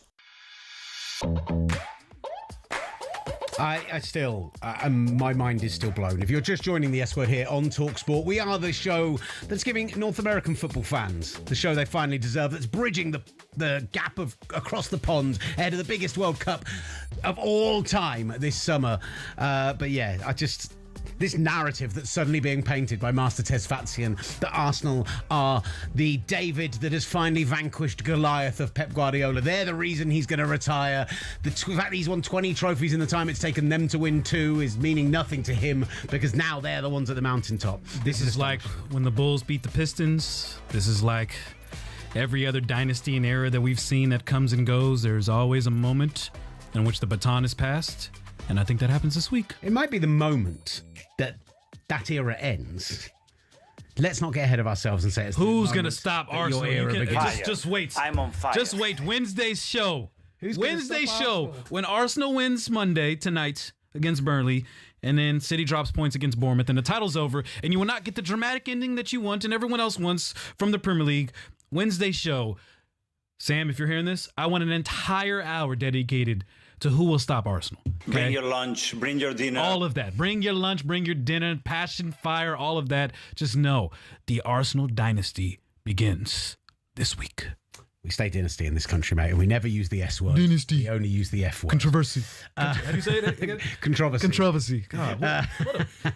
I still, my mind is still blown. If you're just joining the S Word here on talkSPORT, we are the show that's giving North American football fans the show they finally deserve, that's bridging the gap of across the pond ahead of the biggest World Cup of all time this summer. But yeah, this narrative that's suddenly being painted by Master Tesfazian that Arsenal are the David that has finally vanquished Goliath of Pep Guardiola. They're the reason he's going to retire. The fact that he's won 20 trophies in the time it's taken them to win 2 is meaning nothing to him because now they're the ones at the mountaintop. This is like when the Bulls beat the Pistons. This is like every other dynasty and era that we've seen that comes and goes. There's always a moment in which the baton is passed. And I think that happens this week. It might be the moment that era ends. Let's not get ahead of ourselves and say it's who's going to stop Arsenal. Just wait. I'm on fire. Just wait. Wednesday's show. Wednesday's show when Arsenal wins Monday tonight against Burnley, and then City drops points against Bournemouth, and the title's over, and you will not get the dramatic ending that you want and everyone else wants from the Premier League. Wednesday's show. Sam, if you're hearing this, I want an entire hour dedicated to who will stop Arsenal. Okay? Bring your lunch, bring your dinner. All of that. Bring your lunch, bring your dinner, passion, fire, all of that. Just know the Arsenal dynasty begins this week. We stay dynasty in this country, mate, and we never use the S word. Dynasty. We only use the F word. Controversy. How do you say it again? Controversy. Controversy. God,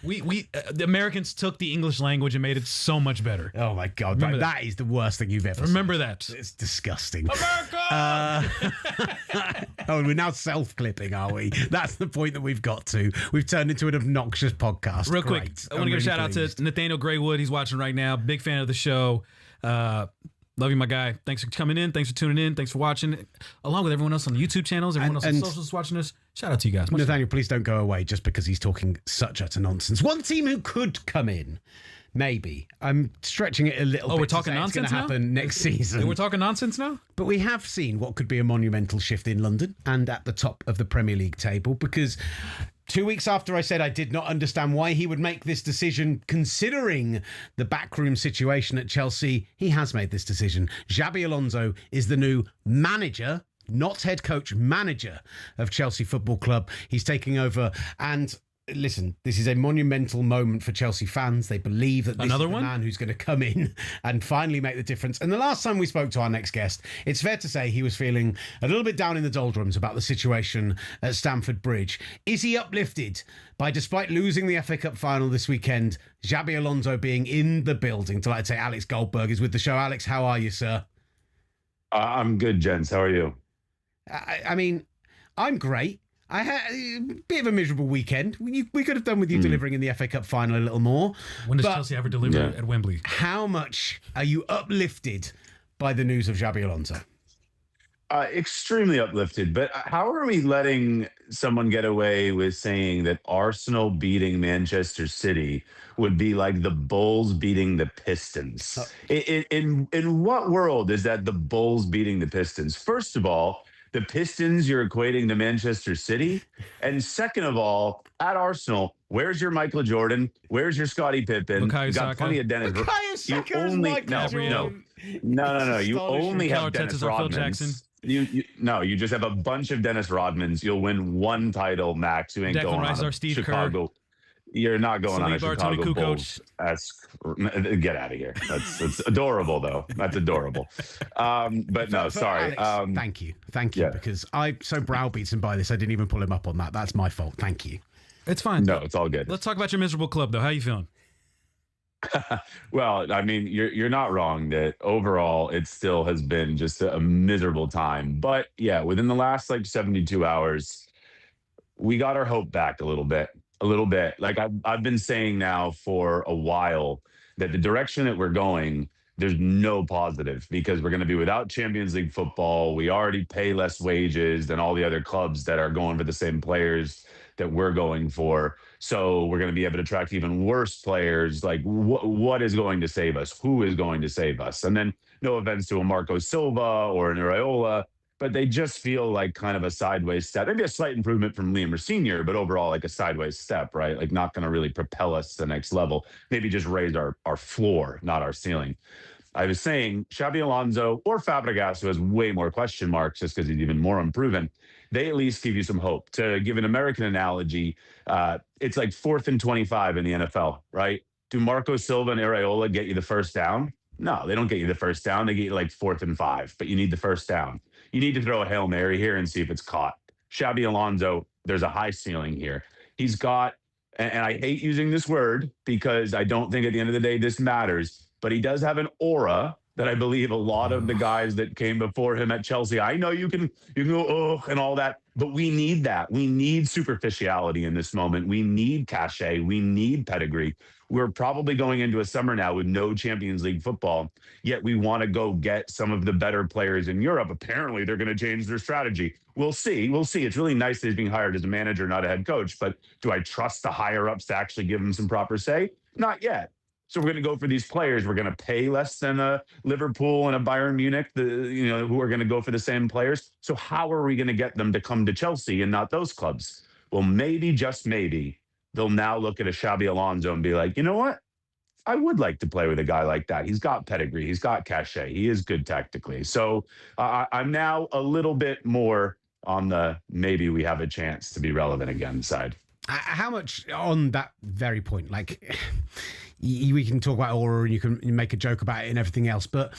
the Americans took the English language and made it so much better. Oh my God, that is the worst thing you've ever Remember said. that. It's disgusting. America! Oh, we're now self-clipping, are we? That's the point that we've got to. We've turned into an obnoxious podcast. Real quick, I want to give a shout out to Nathaniel Graywood. He's watching right now. Big fan of the show. Love you, my guy. Thanks for coming in. Thanks for tuning in. Thanks for watching. Along with everyone else on the YouTube channels, everyone else on socials watching us. Shout out to you guys. Nathaniel, please don't go away just because he's talking such utter nonsense. One team who could come in, maybe. I'm stretching it a little bit. Oh, we're talking nonsense it's going to happen next season. We're talking nonsense now? But we have seen what could be a monumental shift in London and at the top of the Premier League table, because 2 weeks after I said I did not understand why he would make this decision, considering the backroom situation at Chelsea, he has made this decision. Xabi Alonso is the new manager, not head coach, manager of Chelsea Football Club. He's taking over, and listen, this is a monumental moment for Chelsea fans. They believe that this is the man who's going to come in and finally make the difference. And the last time we spoke to our next guest, it's fair to say he was feeling a little bit down in the doldrums about the situation at Stamford Bridge. Is he uplifted by, despite losing the FA Cup final this weekend, Xabi Alonso being in the building? To like say, Alex Goldberg is with the show. Alex, how are you, sir? I'm good, gents. How are you? I mean, I'm great. I had a bit of a miserable weekend. We could have done with you delivering in the FA Cup final a little more. When does Chelsea ever deliver at Wembley? How much are you uplifted by the news of Xabi Alonso? Extremely uplifted. But how are we letting someone get away with saying that Arsenal beating Manchester City would be like the Bulls beating the Pistons? In what world is that the Bulls beating the Pistons? First of all, the Pistons, you're equating to Manchester City. And second of all, at Arsenal, where's your Michael Jordan? Where's your Scottie Pippen? You got plenty of Dennis. You only no. You only have Dennis Rodmans. You just have a bunch of Dennis Rodmans. You'll win one title max. You ain't going on a Chicago. You're not going on a Chicago Bulls. Get out of here. That's adorable, though. That's adorable. But no, sorry. Alex, thank you, because I so browbeaten by this, I didn't even pull him up on that. That's my fault. Thank you. It's fine. No, it's all good. Let's talk about your miserable club, though. How you feeling? Well, I mean, you're not wrong that overall it still has been just a miserable time. But yeah, within the last 72 hours, we got our hope back a little bit. Like I've been saying now for a while that the direction that we're going, there's no positive, because we're going to be without Champions League football. We already pay less wages than all the other clubs that are going for the same players that we're going for. So we're going to be able to attract even worse players. Like what is going to save us? Who is going to save us? And then no offense to a Marco Silva or an Iraola, but they just feel like kind of a sideways step. Maybe a slight improvement from Liam Senior, but overall like a sideways step, right? Like not going to really propel us to the next level. Maybe just raise our floor, not our ceiling. I was saying Xabi Alonso or Fabregas, who has way more question marks just because he's even more unproven, they at least give you some hope. To give an American analogy, it's like 4th and 25 in the NFL, right? Do Marco Silva and Areola get you the first down? No, they don't get you the first down. They get you like 4th and 5, but you need the first down. You need to throw a Hail Mary here and see if it's caught. Xabi Alonso, there's a high ceiling here. He's got, and I hate using this word because I don't think at the end of the day this matters, but he does have an aura that I believe a lot of the guys that came before him at Chelsea. I know you can go, oh, and all that, but we need that. We need superficiality in this moment. We need cachet. We need pedigree. We're probably going into a summer now with no Champions League football, yet we want to go get some of the better players in Europe. Apparently, they're going to change their strategy. We'll see. We'll see. It's really nice that he's being hired as a manager, not a head coach, but do I trust the higher-ups to actually give him some proper say? Not yet. So we're going to go for these players. We're going to pay less than a Liverpool and a Bayern Munich, who are going to go for the same players. So how are we going to get them to come to Chelsea and not those clubs? Well, maybe, just maybe, they'll now look at a Xabi Alonso and be like, you know what? I would like to play with a guy like that. He's got pedigree. He's got cachet. He is good tactically. So I'm now a little bit more on the maybe we have a chance to be relevant again side. How much on that very point? Like, we can talk about aura and you can make a joke about it and everything else, but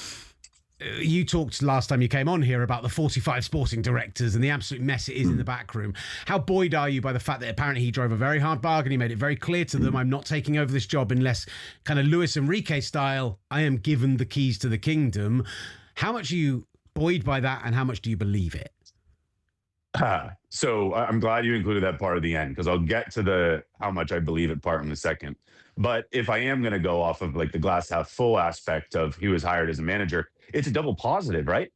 you talked last time you came on here about the 45 sporting directors and the absolute mess it is in the back room. How buoyed are you by the fact that apparently he drove a very hard bargain? He made it very clear to them, I'm not taking over this job unless, kind of Luis Enrique style, I am given the keys to the kingdom. How much are you buoyed by that and how much do you believe it? So I'm glad you included that part at the end because I'll get to the how much I believe it part in a second. But if I am going to go off of like the glass half full aspect of he was hired as a manager, it's a double positive, right?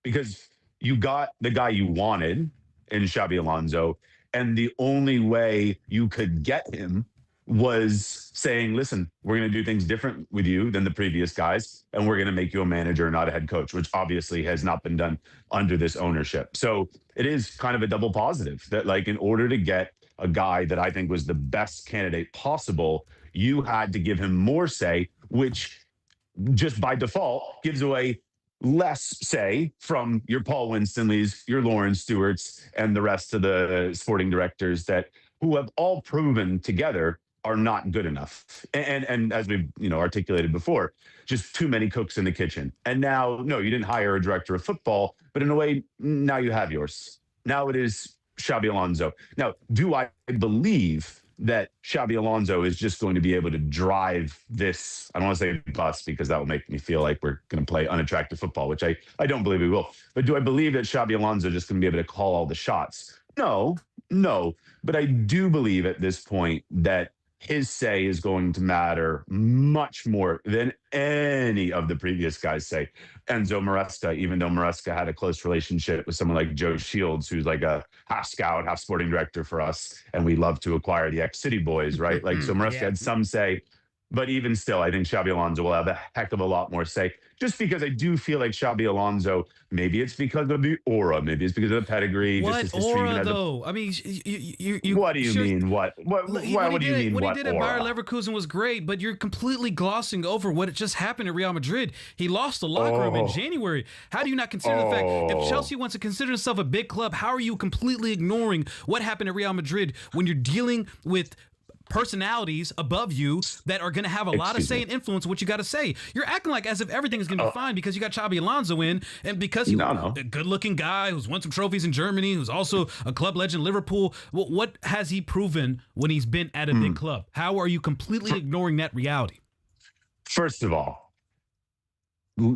Because you got the guy you wanted in Xabi Alonso, and the only way you could get him was saying, listen, we're going to do things different with you than the previous guys, and we're going to make you a manager, not a head coach, which obviously has not been done under this ownership. So it is kind of a double positive that, like, in order to get a guy that I think was the best candidate possible, you had to give him more say, which just by default gives away less say from your Paul Winstonleys, your Lauren Stewarts, and the rest of the sporting directors that who have all proven together are not good enough. And as we've articulated before, just too many cooks in the kitchen. And now, no, you didn't hire a director of football, but in a way, now you have yours. Now it is Xabi Alonso. Now, do I believe that Xabi Alonso is just going to be able to drive this? I don't want to say bus because that will make me feel like we're going to play unattractive football, which I don't believe we will. But do I believe that Xabi Alonso is just going to be able to call all the shots? No. But I do believe at this point that his say is going to matter much more than any of the previous guys say. Enzo Maresca, even though Maresca had a close relationship with someone like Joe Shields, who's like a half scout, half sporting director for us, and we love to acquire the ex-City boys, right? Like, so Maresca had some say, but even still, I think Xabi Alonso will have a heck of a lot more say, just because I do feel like Xabi Alonso, maybe it's because of the aura, maybe it's because of the pedigree. What just his aura, though? I mean, you what do you mean? What do you mean? What What he did at aura? Bayer Leverkusen was great, but you're completely glossing over what just happened at Real Madrid. He lost the locker room in January. How do you not consider the fact, if Chelsea wants to consider itself a big club, how are you completely ignoring what happened at Real Madrid when you're dealing with personalities above you that are going to have a lot of say and influence what you got to say? You're acting like as if everything is going to be fine because you got Xabi Alonso in, and because he's a good-looking guy who's won some trophies in Germany, who's also a club legend, Liverpool. Well, what has he proven when he's been at a big club? How are you completely ignoring that reality? First of all,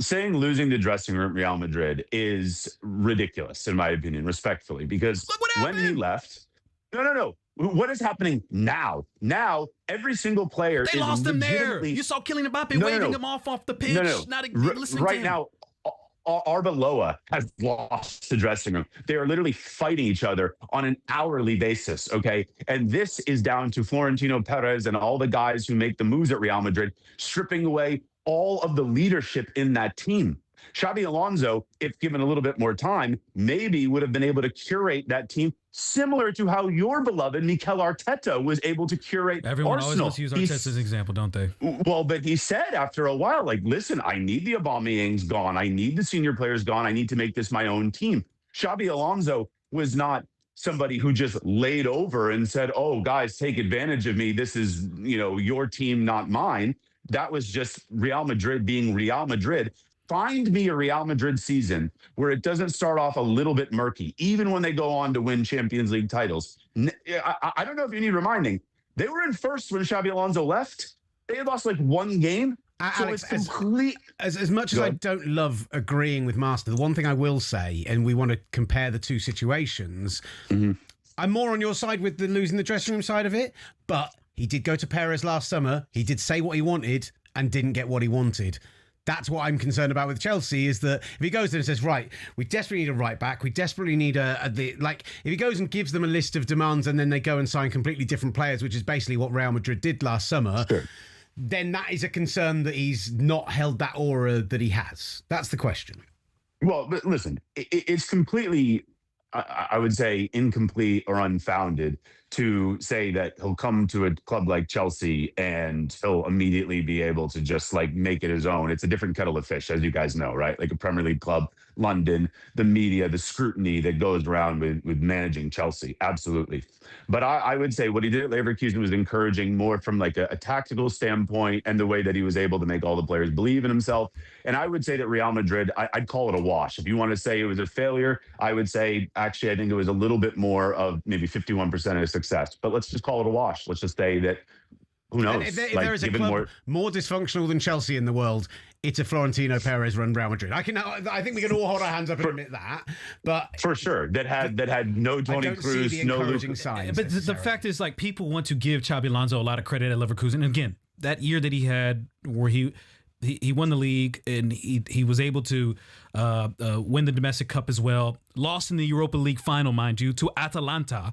saying losing the dressing room at Real Madrid is ridiculous, in my opinion, respectfully, because when he left, no. What is happening now? Now, every single player they is lost him there. legitimately- You saw Kylian Mbappe waving him off the pitch. Not listening right to him. now, Arbeloa has lost the dressing room. They are literally fighting each other on an hourly basis, okay? And this is down to Florentino Perez and all the guys who make the moves at Real Madrid, stripping away all of the leadership in that team. Xabi Alonso, if given a little bit more time, maybe would have been able to curate that team similar to how your beloved Mikel Arteta was able to curate Everyone Arsenal. always wants to use Arteta as an example, don't they? Well, but he said after a while, like, listen, I need the Aubameyangs gone. I need the senior players gone. I need to make this my own team. Xabi Alonso was not somebody who just laid over and said, oh, guys, take advantage of me. This is, your team, not mine. That was just Real Madrid being Real Madrid. Find me a Real Madrid season where it doesn't start off a little bit murky, even when they go on to win Champions League titles. I don't know if you need reminding. They were in first when Xabi Alonso left. They had lost like one game. So Alex, it's complete. As much as I don't love agreeing with Master, the one thing I will say, and we want to compare the two situations, I'm more on your side with the losing the dressing room side of it, but he did go to Perez last summer. He did say what he wanted and didn't get what he wanted. That's what I'm concerned about with Chelsea, is that if he goes there and says, right, we desperately need a right back, we desperately need if he goes and gives them a list of demands and then they go and sign completely different players, which is basically what Real Madrid did last summer, then that is a concern that he's not held that aura that he has. That's the question. Well, but listen, it's completely, I would say, incomplete or unfounded to say that he'll come to a club like Chelsea and he'll immediately be able to just like make it his own. It's a different kettle of fish, as you guys know, right? Like a Premier League club, London, the media, the scrutiny that goes around with managing Chelsea. Absolutely. But I would say what he did at Leverkusen was encouraging more from like a tactical standpoint and the way that he was able to make all the players believe in himself. And I would say that Real Madrid, I'd call it a wash. If you want to say it was a failure, I would say, actually, I think it was a little bit more of maybe 51% of success. But let's just call it a wash. Let's just say that, who knows? If there is a club more dysfunctional than Chelsea in the world, it's a Florentino Perez run Real Madrid. I think we can all hold our hands up and admit that. But for sure, that had no Toni Kroos, no encouraging signs. But the fact is, like, people want to give Xabi Alonso a lot of credit at Leverkusen. And again, that year that he had, where he won the league and he was able to win the domestic cup as well. Lost in the Europa League final, mind you, to Atalanta.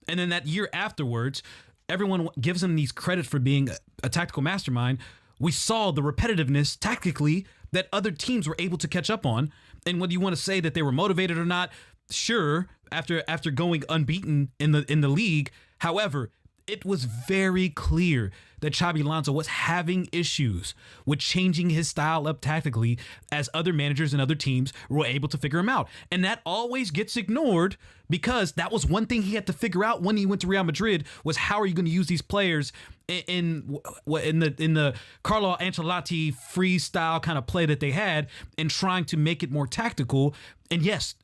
And then that year afterwards, everyone gives him these credit for being a tactical mastermind. We saw the repetitiveness tactically that other teams were able to catch up on. And whether you want to say that they were motivated or not, sure, after going unbeaten in the league. However, it was very clear that Xabi Alonso was having issues with changing his style up tactically as other managers and other teams were able to figure him out. And that always gets ignored because that was one thing he had to figure out when he went to Real Madrid was how are you going to use these players in the Carlo Ancelotti freestyle kind of play that they had and trying to make it more tactical. And yes,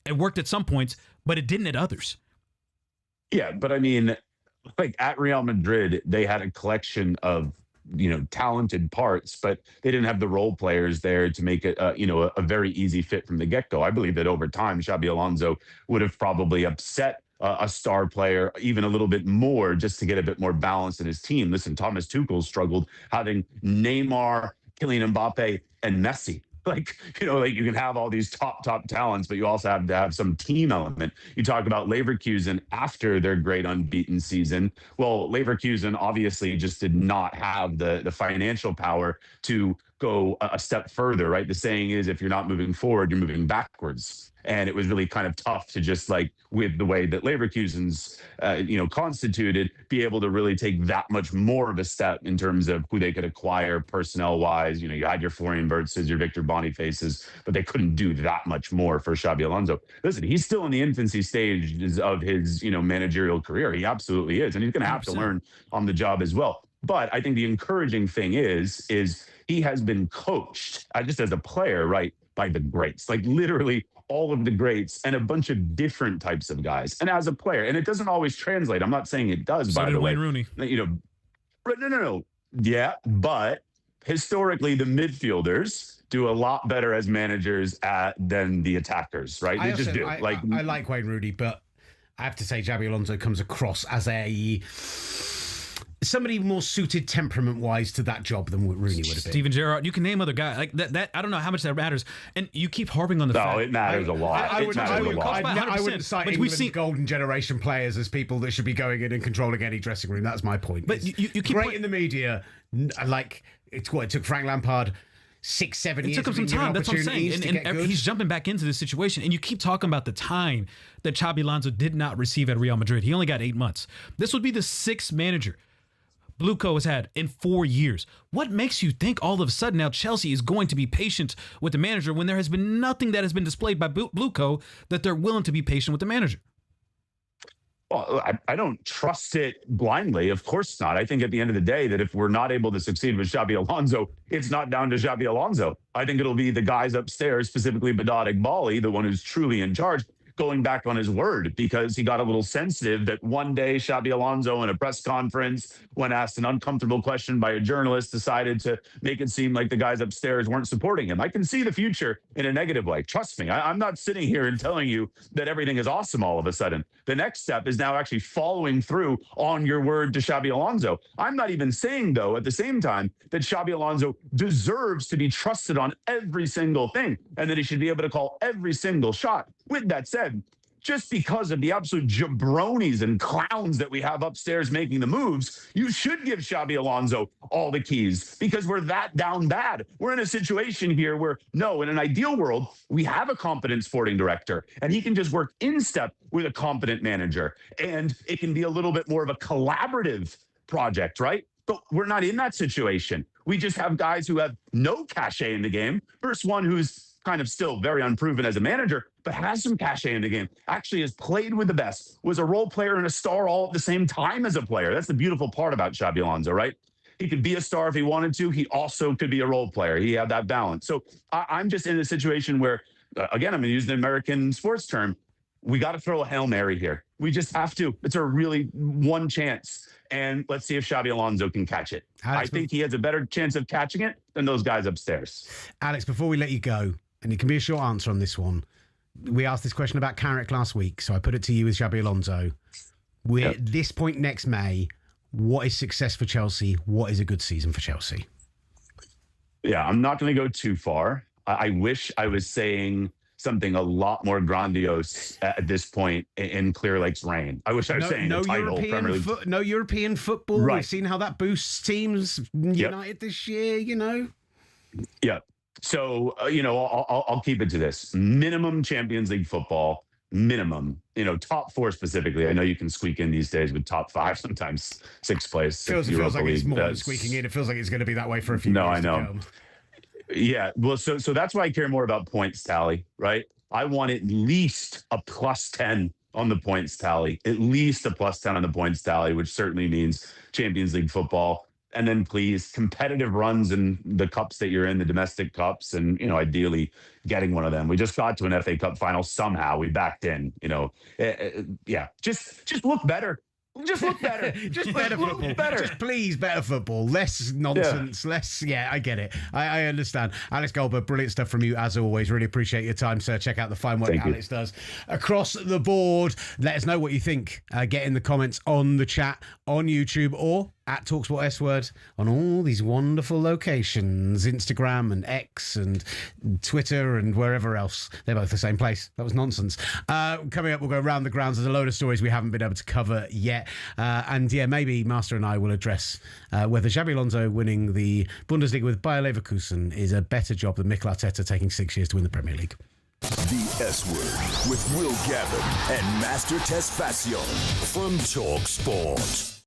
it worked at some points, but it didn't at others. Yeah, but I mean, like at Real Madrid, they had a collection of, talented parts, but they didn't have the role players there to make it, a very easy fit from the get-go. I believe that over time, Xabi Alonso would have probably upset a star player even a little bit more just to get a bit more balance in his team. Listen, Thomas Tuchel struggled having Neymar, Kylian Mbappe, and Messi. Like you can have all these top talents, but you also have to have some team element. You talk about Leverkusen after their great unbeaten season. Well, Leverkusen obviously just did not have the financial power to go a step further, right? The saying is, if you're not moving forward, you're moving backwards. And it was really kind of tough to just like with the way that Leverkusen's, constituted, be able to really take that much more of a step in terms of who they could acquire personnel wise. You had your Florian Wirtz's, your Victor Boniface's, but they couldn't do that much more for Xabi Alonso. Listen, he's still in the infancy stages of his, managerial career. He absolutely is. And he's going to have to learn on the job as well. But I think the encouraging thing is he has been coached just as a player, right, by the greats, like literally all of the greats and a bunch of different types of guys. And as a player, and it doesn't always translate. I'm not saying it does, by the way. Wayne Rooney. No. Yeah, but historically, the midfielders do a lot better as managers than the attackers, right? They just do. I like Wayne Rooney, but I have to say Xabi Alonso comes across as somebody more suited temperament-wise to that job than Rooney would have been. Steven Gerrard, you can name other guys like that. I don't know how much that matters, and you keep harping on the fact. No, it matters a lot. I wouldn't cite England's golden generation players as people that should be going in and controlling any dressing room. That's my point. But you keep great in the media, like it took Frank Lampard 6-7 years. It took him some time. That's what I'm saying. And he's jumping back into this situation. And you keep talking about the time that Xabi Alonso did not receive at Real Madrid. He only got 8 months. This would be the 6th manager Blueco has had in 4 years. What makes you think all of a sudden now Chelsea is going to be patient with the manager when there has been nothing that has been displayed by Blueco that they're willing to be patient with the manager? Well, I don't trust it blindly. Of course not. I think at the end of the day that if we're not able to succeed with Xabi Alonso, it's not down to Xabi Alonso. I think it'll be the guys upstairs, specifically Badad Iqbali, the one who's truly in charge, going back on his word, because he got a little sensitive that one day Xabi Alonso in a press conference, when asked an uncomfortable question by a journalist, decided to make it seem like the guys upstairs weren't supporting him. I can see the future in a negative way. Trust me. I'm not sitting here and telling you that everything is awesome all of a sudden. The next step is now actually following through on your word to Xabi Alonso. I'm not even saying, though, at the same time, that Xabi Alonso deserves to be trusted on every single thing and that he should be able to call every single shot. With that said, just because of the absolute jabronis and clowns that we have upstairs making the moves, you should give Xabi Alonso all the keys, because we're that down bad. We're in a situation here where, no, in an ideal world, we have a competent sporting director and he can just work in step with a competent manager. And it can be a little bit more of a collaborative project, right? But we're not in that situation. We just have guys who have no cachet in the game versus one who's kind of still very unproven as a manager, but has some cachet in the game, actually has played with the best, was a role player and a star all at the same time as a player. That's the beautiful part about Xabi Alonso, right? He could be a star if he wanted to. He also could be a role player. He had that balance. So I'm just in a situation where, again, I'm going to use the American sports term, we got to throw a Hail Mary here. We just have to. It's a really one chance. And let's see if Xabi Alonso can catch it. Alex, I think he has a better chance of catching it than those guys upstairs. Alex, before we let you go, and it can be a short answer on this one, we asked this question about Carrick last week, so I put it to you with Xabi Alonso. We're at this point next May. What is success for Chelsea? What is a good season for Chelsea? Yeah, I'm not going to go too far. I wish I was saying something a lot more grandiose at this point in Clear Lake's reign. I wish I was saying the title. No European football. Right. We've seen how that boosts teams. United this year, you know. Yeah. So, I'll keep it to this. Minimum Champions League football, minimum. Top 4 specifically. I know you can squeak in these days with top 5, sometimes 6th place. Feels like it's more than squeaking in. It feels like it's going to be that way for a few years. No, I know. Yeah, well, so that's why I care more about points tally, right? I want at least a +10 on the points tally, at least a +10 on the points tally, which certainly means Champions League football. And then please, competitive runs in the cups that you're in, the domestic cups, and, ideally getting one of them. We just got to an FA Cup final somehow. We backed in, just look better. Just look better. Just better football. Better. Just please, better football. Less nonsense. I get it. I understand. Alex Goldberg, brilliant stuff from you as always. Really appreciate your time, sir. Check out the fine work Alex does across the board. Let us know what you think. Get in the comments on the chat on YouTube or at talkSPORT S Word on all these wonderful locations, Instagram and X and Twitter and wherever else. They're both the same place. That was nonsense. Coming up, we'll go around the grounds. There's a load of stories we haven't been able to cover yet. Maybe Master and I will address whether Xabi Alonso winning the Bundesliga with Bayer Leverkusen is a better job than Mikel Arteta taking 6 years to win the Premier League. The S Word with Will Gavin and Master Tesfacion from talkSPORT.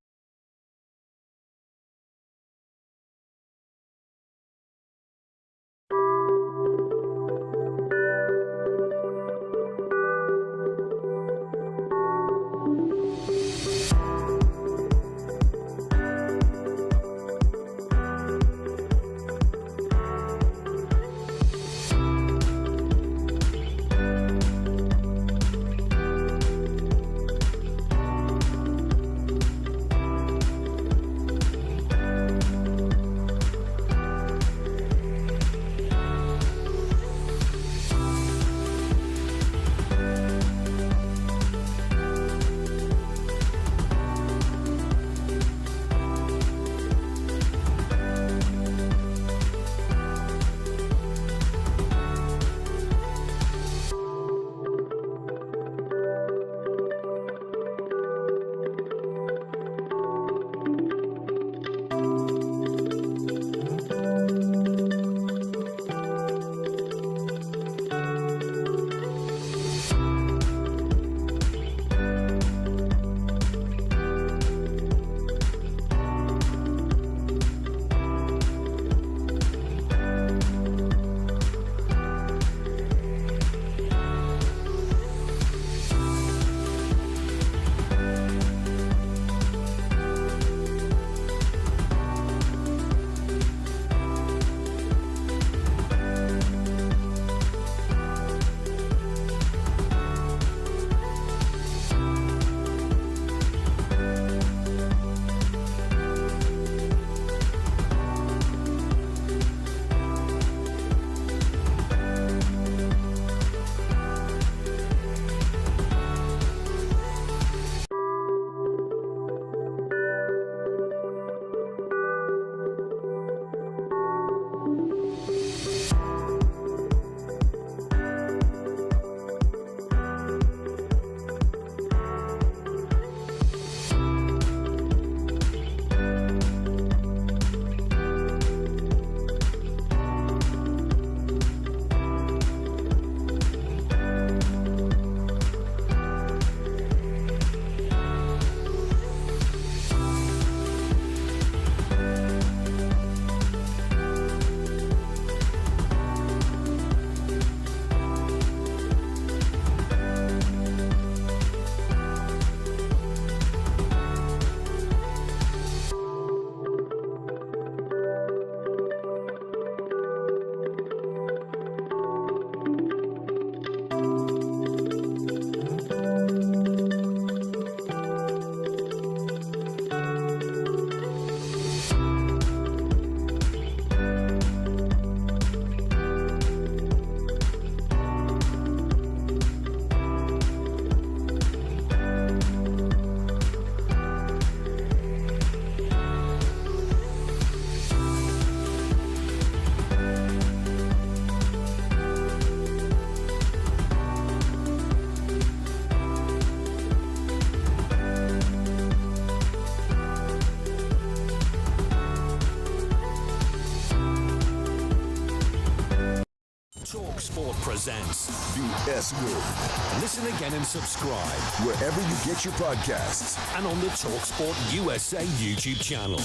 presents The S Word. Listen again and subscribe Wherever you get your podcasts. and on the talkSPORT USA YouTube channel.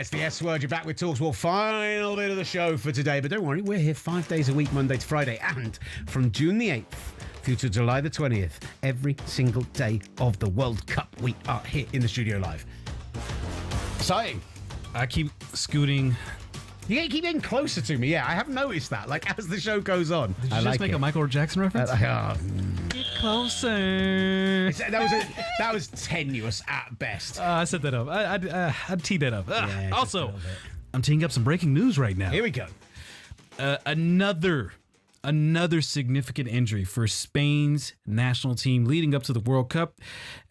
It's the S Word. You're back with talkSPORT. Final bit of the show for today. But don't worry, we're here 5 days a week, Monday to Friday. And from June the 8th through to July the 20th, every single day of the World Cup, we are here in the studio live. Exciting. I keep scooting. You keep getting closer to me. Yeah, I have noticed that. Like, as the show goes on. Did you just make a Michael Jackson reference? Get closer. That was tenuous at best. I set that up. I'd tee that up. Also, I'm teeing up some breaking news right now. Here we go. Another significant injury for Spain's national team leading up to the World Cup.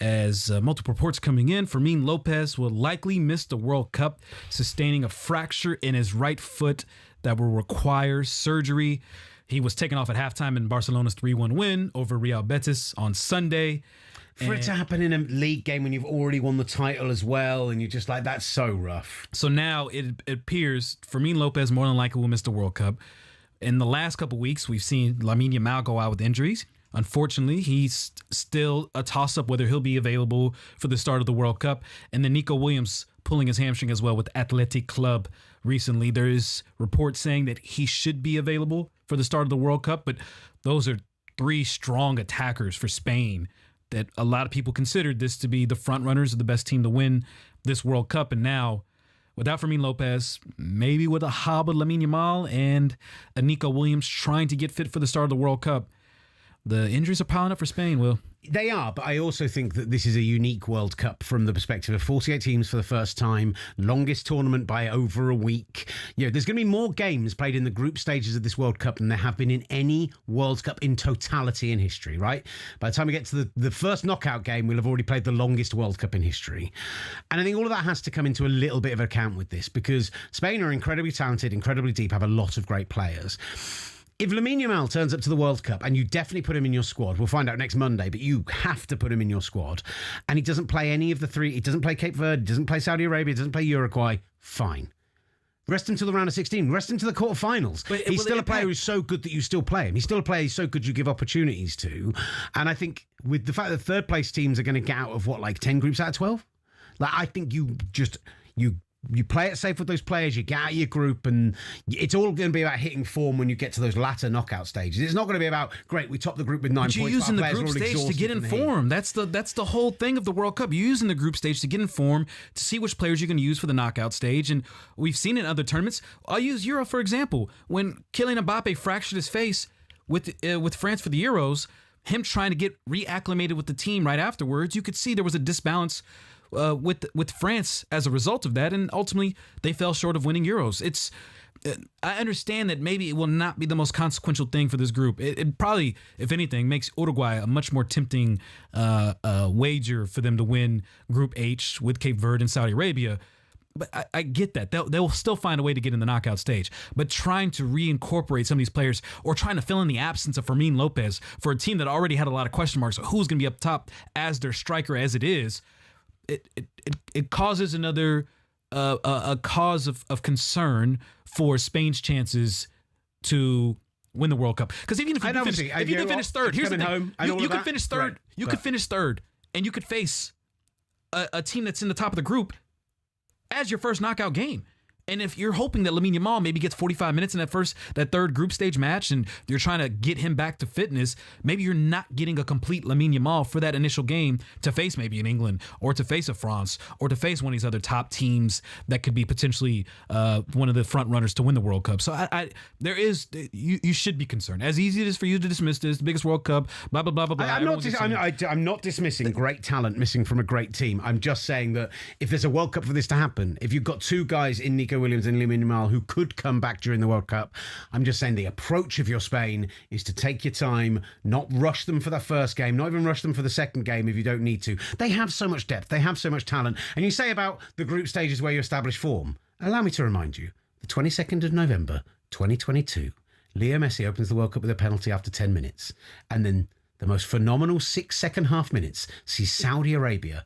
As multiple reports coming in, Fermin Lopez will likely miss the World Cup, sustaining a fracture in his right foot that will require surgery. He was taken off at halftime in Barcelona's 3-1 win over Real Betis on Sunday. For it to happen in a league game when you've already won the title as well, and you're just like, that's so rough. So now it appears Fermin Lopez more than likely will miss the World Cup. In the last couple of weeks, we've seen Lamine Yamal go out with injuries. Unfortunately, he's still a toss-up whether he'll be available for the start of the World Cup. And then Nico Williams pulling his hamstring as well with Athletic Club recently. There is reports saying that he should be available for the start of the World Cup, but those are three strong attackers for Spain that a lot of people considered this to be the front runners of the best team to win this World Cup. And now, without Fermin Lopez, maybe with a hobbled Lamine Yamal and a Nico Williams trying to get fit for the start of the World Cup, the injuries are piling up for Spain, Will. They are, but I also think that this is a unique World Cup from the perspective of 48 teams for the first time, longest tournament by over a week. You know, there's going to be more games played in the group stages of this World Cup than there have been in any World Cup in totality in history, right? By the time we get to the first knockout game, we'll have already played the longest World Cup in history. And I think all of that has to come into a little bit of account with this, because Spain are incredibly talented, incredibly deep, have a lot of great players. If Lamine Yamal turns up to the World Cup, and you definitely put him in your squad, we'll find out next Monday, but you have to put him in your squad, and he doesn't play any of the three, he doesn't play Cape Verde, doesn't play Saudi Arabia, doesn't play Uruguay, fine. Rest him to the round of 16, rest him to the quarterfinals. He's still a player who's so good that you still play him. He's still a player who's so good you give opportunities to. And I think with the fact that third place teams are going to get out of 10 groups out of 12? Like, I think you play it safe with those players, you get out of your group, and it's all going to be about hitting form when you get to those latter knockout stages. It's not going to be about, great, we top the group with 9 points. You're using the group stage to get in form. That's the whole thing of the World Cup. You're using the group stage to get in form, to see which players you're going to use for the knockout stage. And we've seen it in other tournaments. I'll use Euro, for example. When Kylian Mbappe fractured his face with France for the Euros, him trying to get reacclimated with the team right afterwards, you could see there was a disbalance with France as a result of that, and ultimately they fell short of winning Euros. I understand that maybe it will not be the most consequential thing for this group. It probably, if anything, makes Uruguay a much more tempting wager for them to win Group H with Cape Verde and Saudi Arabia. But I get that. They'll still find a way to get in the knockout stage. But trying to reincorporate some of these players, or trying to fill in the absence of Fermin Lopez for a team that already had a lot of question marks, who's going to be up top as their striker as it is, it causes another a cause of concern for Spain's chances to win the World Cup. Because even if you can finish third, here's the thing: you can finish third. You could finish third, and you could face a team that's in the top of the group as your first knockout game. And if you're hoping that Lamine Yamal maybe gets 45 minutes in that third group stage match, and you're trying to get him back to fitness, maybe you're not getting a complete Lamine Yamal for that initial game to face maybe an England, or to face a France, or to face one of these other top teams that could be potentially one of the front runners to win the World Cup. So you should be concerned. As easy it is for you to dismiss this, the biggest World Cup, blah, blah, blah, blah, blah. I'm not dismissing great talent missing from a great team. I'm just saying that if there's a World Cup for this to happen, if you've got two guys in Nico Williams and Lamine Yamal who could come back during the World Cup, I'm just saying the approach of your Spain is to take your time, not rush them for the first game, not even rush them for the second game if you don't need to. They have so much depth, they have so much talent. And you say about the group stages where you establish form. Allow me to remind you, the 22nd of November 2022, Leo Messi opens the World Cup with a penalty after 10 minutes. And then the most phenomenal 6 second half minutes sees Saudi Arabia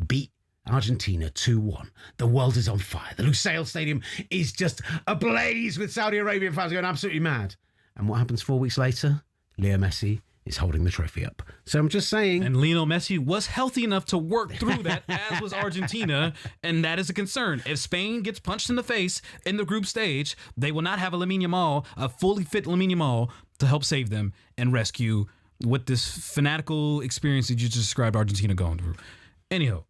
beat Argentina 2-1. The world is on fire. The Lusail Stadium is just ablaze with Saudi Arabian fans going absolutely mad. And what happens 4 weeks later? Leo Messi is holding the trophy up. So I'm just saying. And Lionel Messi was healthy enough to work through that, as was Argentina, and that is a concern. If Spain gets punched in the face in the group stage, they will not have a fully fit Lamine Yamal to help save them and rescue what this fanatical experience that you just described Argentina going through. Anyhow,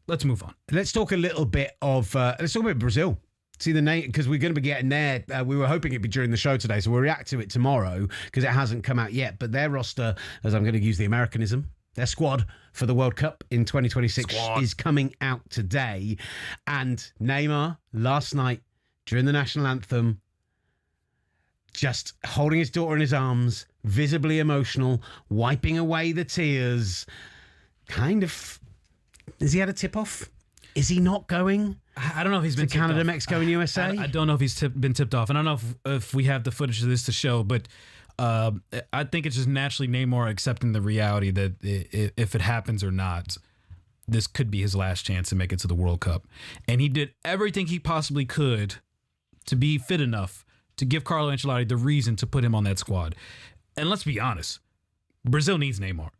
let's move on. Let's talk a little bit of Brazil. See the name, because we're going to be getting there. We were hoping it'd be during the show today, so we'll react to it tomorrow because it hasn't come out yet. But their roster, as I'm going to use the Americanism, their squad for the World Cup in 2026 is coming out today. And Neymar, last night, during the national anthem, just holding his daughter in his arms, visibly emotional, wiping away the tears. Kind of. Has he had a tip-off? Is he not going? I don't know if he's been to Canada, Mexico, and USA. I don't know if he's been tipped off. And I don't know if we have the footage of this to show, but I think it's just naturally Neymar accepting the reality that if it happens or not, this could be his last chance to make it to the World Cup. And he did everything he possibly could to be fit enough to give Carlo Ancelotti the reason to put him on that squad. And let's be honest, Brazil needs Neymar.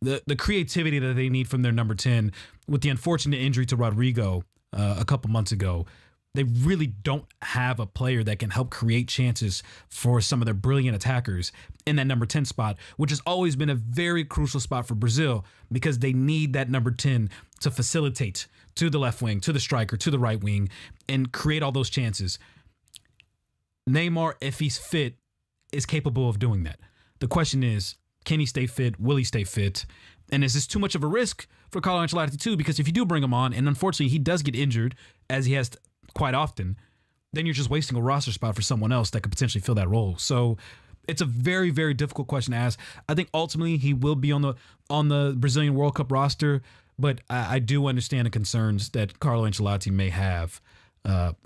The creativity that they need from their number 10, with the unfortunate injury to Rodrigo a couple months ago, they really don't have a player that can help create chances for some of their brilliant attackers in that number 10 spot, which has always been a very crucial spot for Brazil because they need that number 10 to facilitate to the left wing, to the striker, to the right wing, and create all those chances. Neymar, if he's fit, is capable of doing that. The question is, can he stay fit? Will he stay fit? And is this too much of a risk for Carlo Ancelotti too? Because if you do bring him on, and unfortunately he does get injured, as he has quite often, then you're just wasting a roster spot for someone else that could potentially fill that role. So it's a very, very difficult question to ask. I think ultimately he will be on the Brazilian World Cup roster, but I do understand the concerns that Carlo Ancelotti may have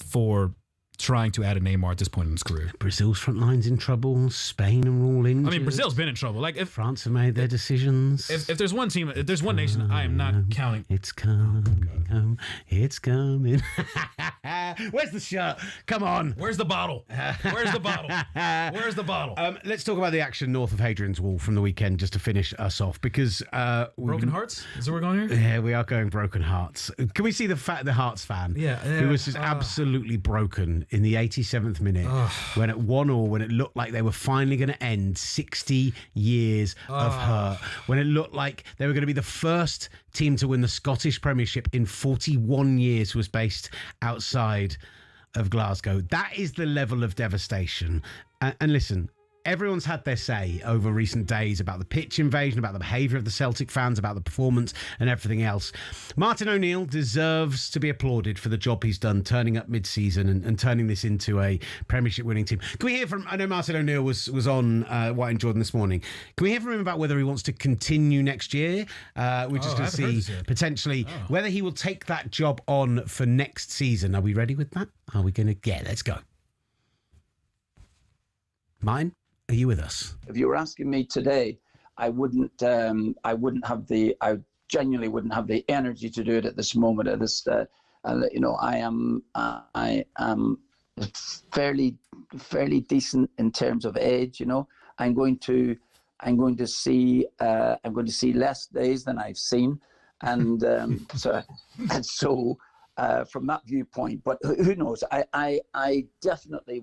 for trying to add a Neymar at this point in his career. Brazil's front line's in trouble. Spain are all injured. I mean, Brazil's been in trouble. Like if France have made their decisions. If there's one team, if there's one nation, I am not counting. It's coming. It's coming. Where's the shirt? Come on. Where's the bottle? Where's the bottle? Where's the bottle? Let's talk about the action north of Hadrian's Wall from the weekend, just to finish us off, because broken hearts. Is that what we're going here? Yeah, we are going broken hearts. Can we see the Hearts fan? Yeah, who was just absolutely broken in the 87th minute when at 1-1, when it looked like they were finally going to end 60 years of hurt, when it looked like they were going to be the first team to win the Scottish Premiership in 41 years, was based outside of Glasgow. That is the level of devastation. And listen, everyone's had their say over recent days about the pitch invasion, about the behaviour of the Celtic fans, about the performance and everything else. Martin O'Neill deserves to be applauded for the job he's done turning up mid-season and turning this into a Premiership winning team. Can we hear from, I know Martin O'Neill was on White and Jordan this morning. Can we hear from him about whether he wants to continue next year? We're just going to see potentially whether he will take that job on for next season. Are we ready with that? Are we going to get? Let's go. Martin? Are you with us? If you were asking me today, I genuinely wouldn't have the energy to do it at this moment. At this, I am fairly decent in terms of age. I'm going to see less days than I've seen, and so from that viewpoint. But who knows? I definitely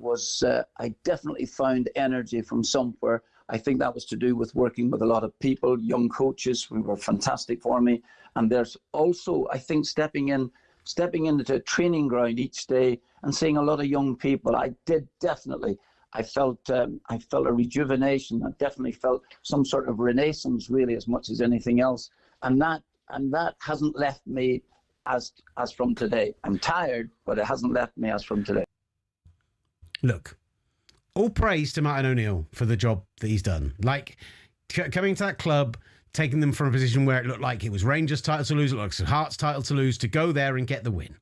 found energy from somewhere. I think that was to do with working with a lot of people, young coaches who were fantastic for me. And there's also, I think, stepping into a training ground each day and seeing a lot of young people. I felt a rejuvenation. I definitely felt some sort of renaissance, really, as much as anything else. And that hasn't left me as from today. I'm tired, but it hasn't left me as from today. Look, all praise to Martin O'Neill for the job that he's done. Like, coming to that club, taking them from a position where it looked like it was Rangers' title to lose, it looked like Hearts' title to lose, to go there and get the win.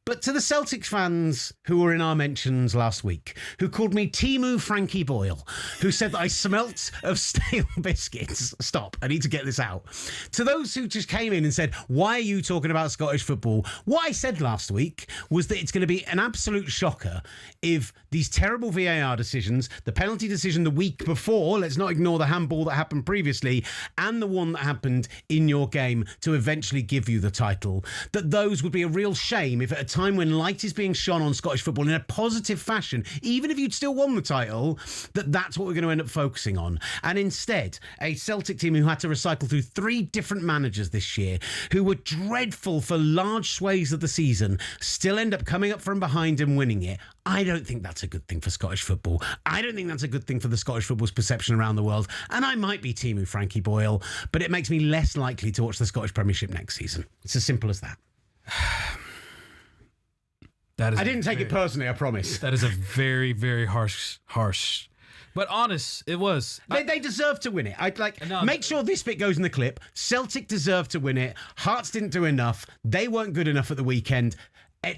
But to the Celtics fans who were in our mentions last week, who called me Timu Frankie Boyle, who said that I smelt of stale biscuits. Stop, I need to get this out. To those who just came in and said, why are you talking about Scottish football? What I said last week was that it's going to be an absolute shocker if these terrible VAR decisions, the penalty decision the week before, let's not ignore the handball that happened previously, and the one that happened in your game to eventually give you the title, that those would be a real shame if at a time when light is being shone on Scottish football in a positive fashion, even if you'd still won the title, that's what we're going to end up focusing on. And instead, a Celtic team who had to recycle through 3 different managers this year, who were dreadful for large swathes of the season, still end up coming up from behind and winning it. I don't think that's a good thing for Scottish football. I don't think that's a good thing for the Scottish football's perception around the world. And I might be Timu Frankie Boyle, but it makes me less likely to watch the Scottish Premiership next season. It's as simple as that. I didn't take it personally, I promise. That is a very, very harsh, but honest. It was. They deserve to win it. Make sure this bit goes in the clip. Celtic deserved to win it. Hearts didn't do enough. They weren't good enough at the weekend.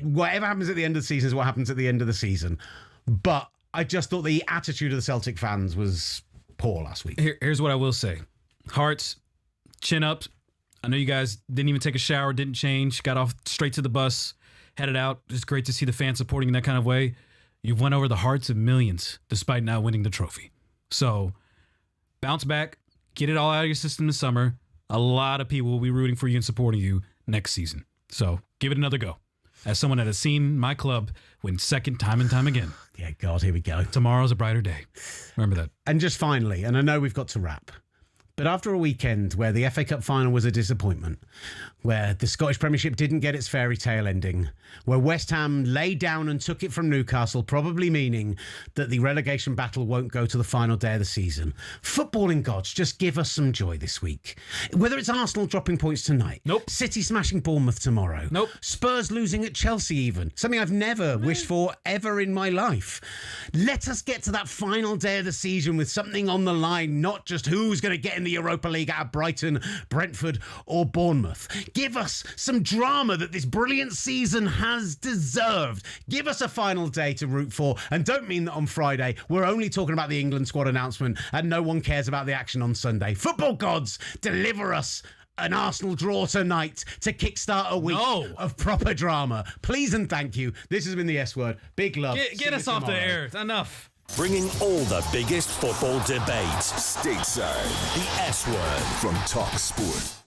Whatever happens at the end of the season is what happens at the end of the season. But I just thought the attitude of the Celtic fans was poor last week. Here's what I will say. Hearts, chin up. I know you guys didn't even take a shower, didn't change, got off straight to the bus, headed out. It's great to see the fans supporting in that kind of way. You've won over the hearts of millions despite not winning the trophy. So bounce back, get it all out of your system this summer. A lot of people will be rooting for you and supporting you next season. So give it another go. As someone that has seen my club win second time and time again. Yeah, God, here we go. Tomorrow's a brighter day. Remember that. And just finally, and I know we've got to wrap, but after a weekend where the FA Cup final was a disappointment, where the Scottish Premiership didn't get its fairy tale ending, where West Ham laid down and took it from Newcastle, probably meaning that the relegation battle won't go to the final day of the season, footballing gods, just give us some joy this week. Whether it's Arsenal dropping points tonight, City smashing Bournemouth tomorrow, Spurs losing at Chelsea even, something I've never wished for ever in my life. Let us get to that final day of the season with something on the line, not just who's going to get in the Europa League out of Brighton, Brentford or Bournemouth. Give us some drama that this brilliant season has deserved. Give us a final day to root for. And don't mean that on Friday we're only talking about the England squad announcement and no one cares about the action on Sunday. Football gods, deliver us an Arsenal draw tonight to kickstart a week of proper drama. Please and thank you. This has been the S Word. Big love. Get us off the air. Enough. Bringing all the biggest football debates stateside. The S Word from talkSPORT.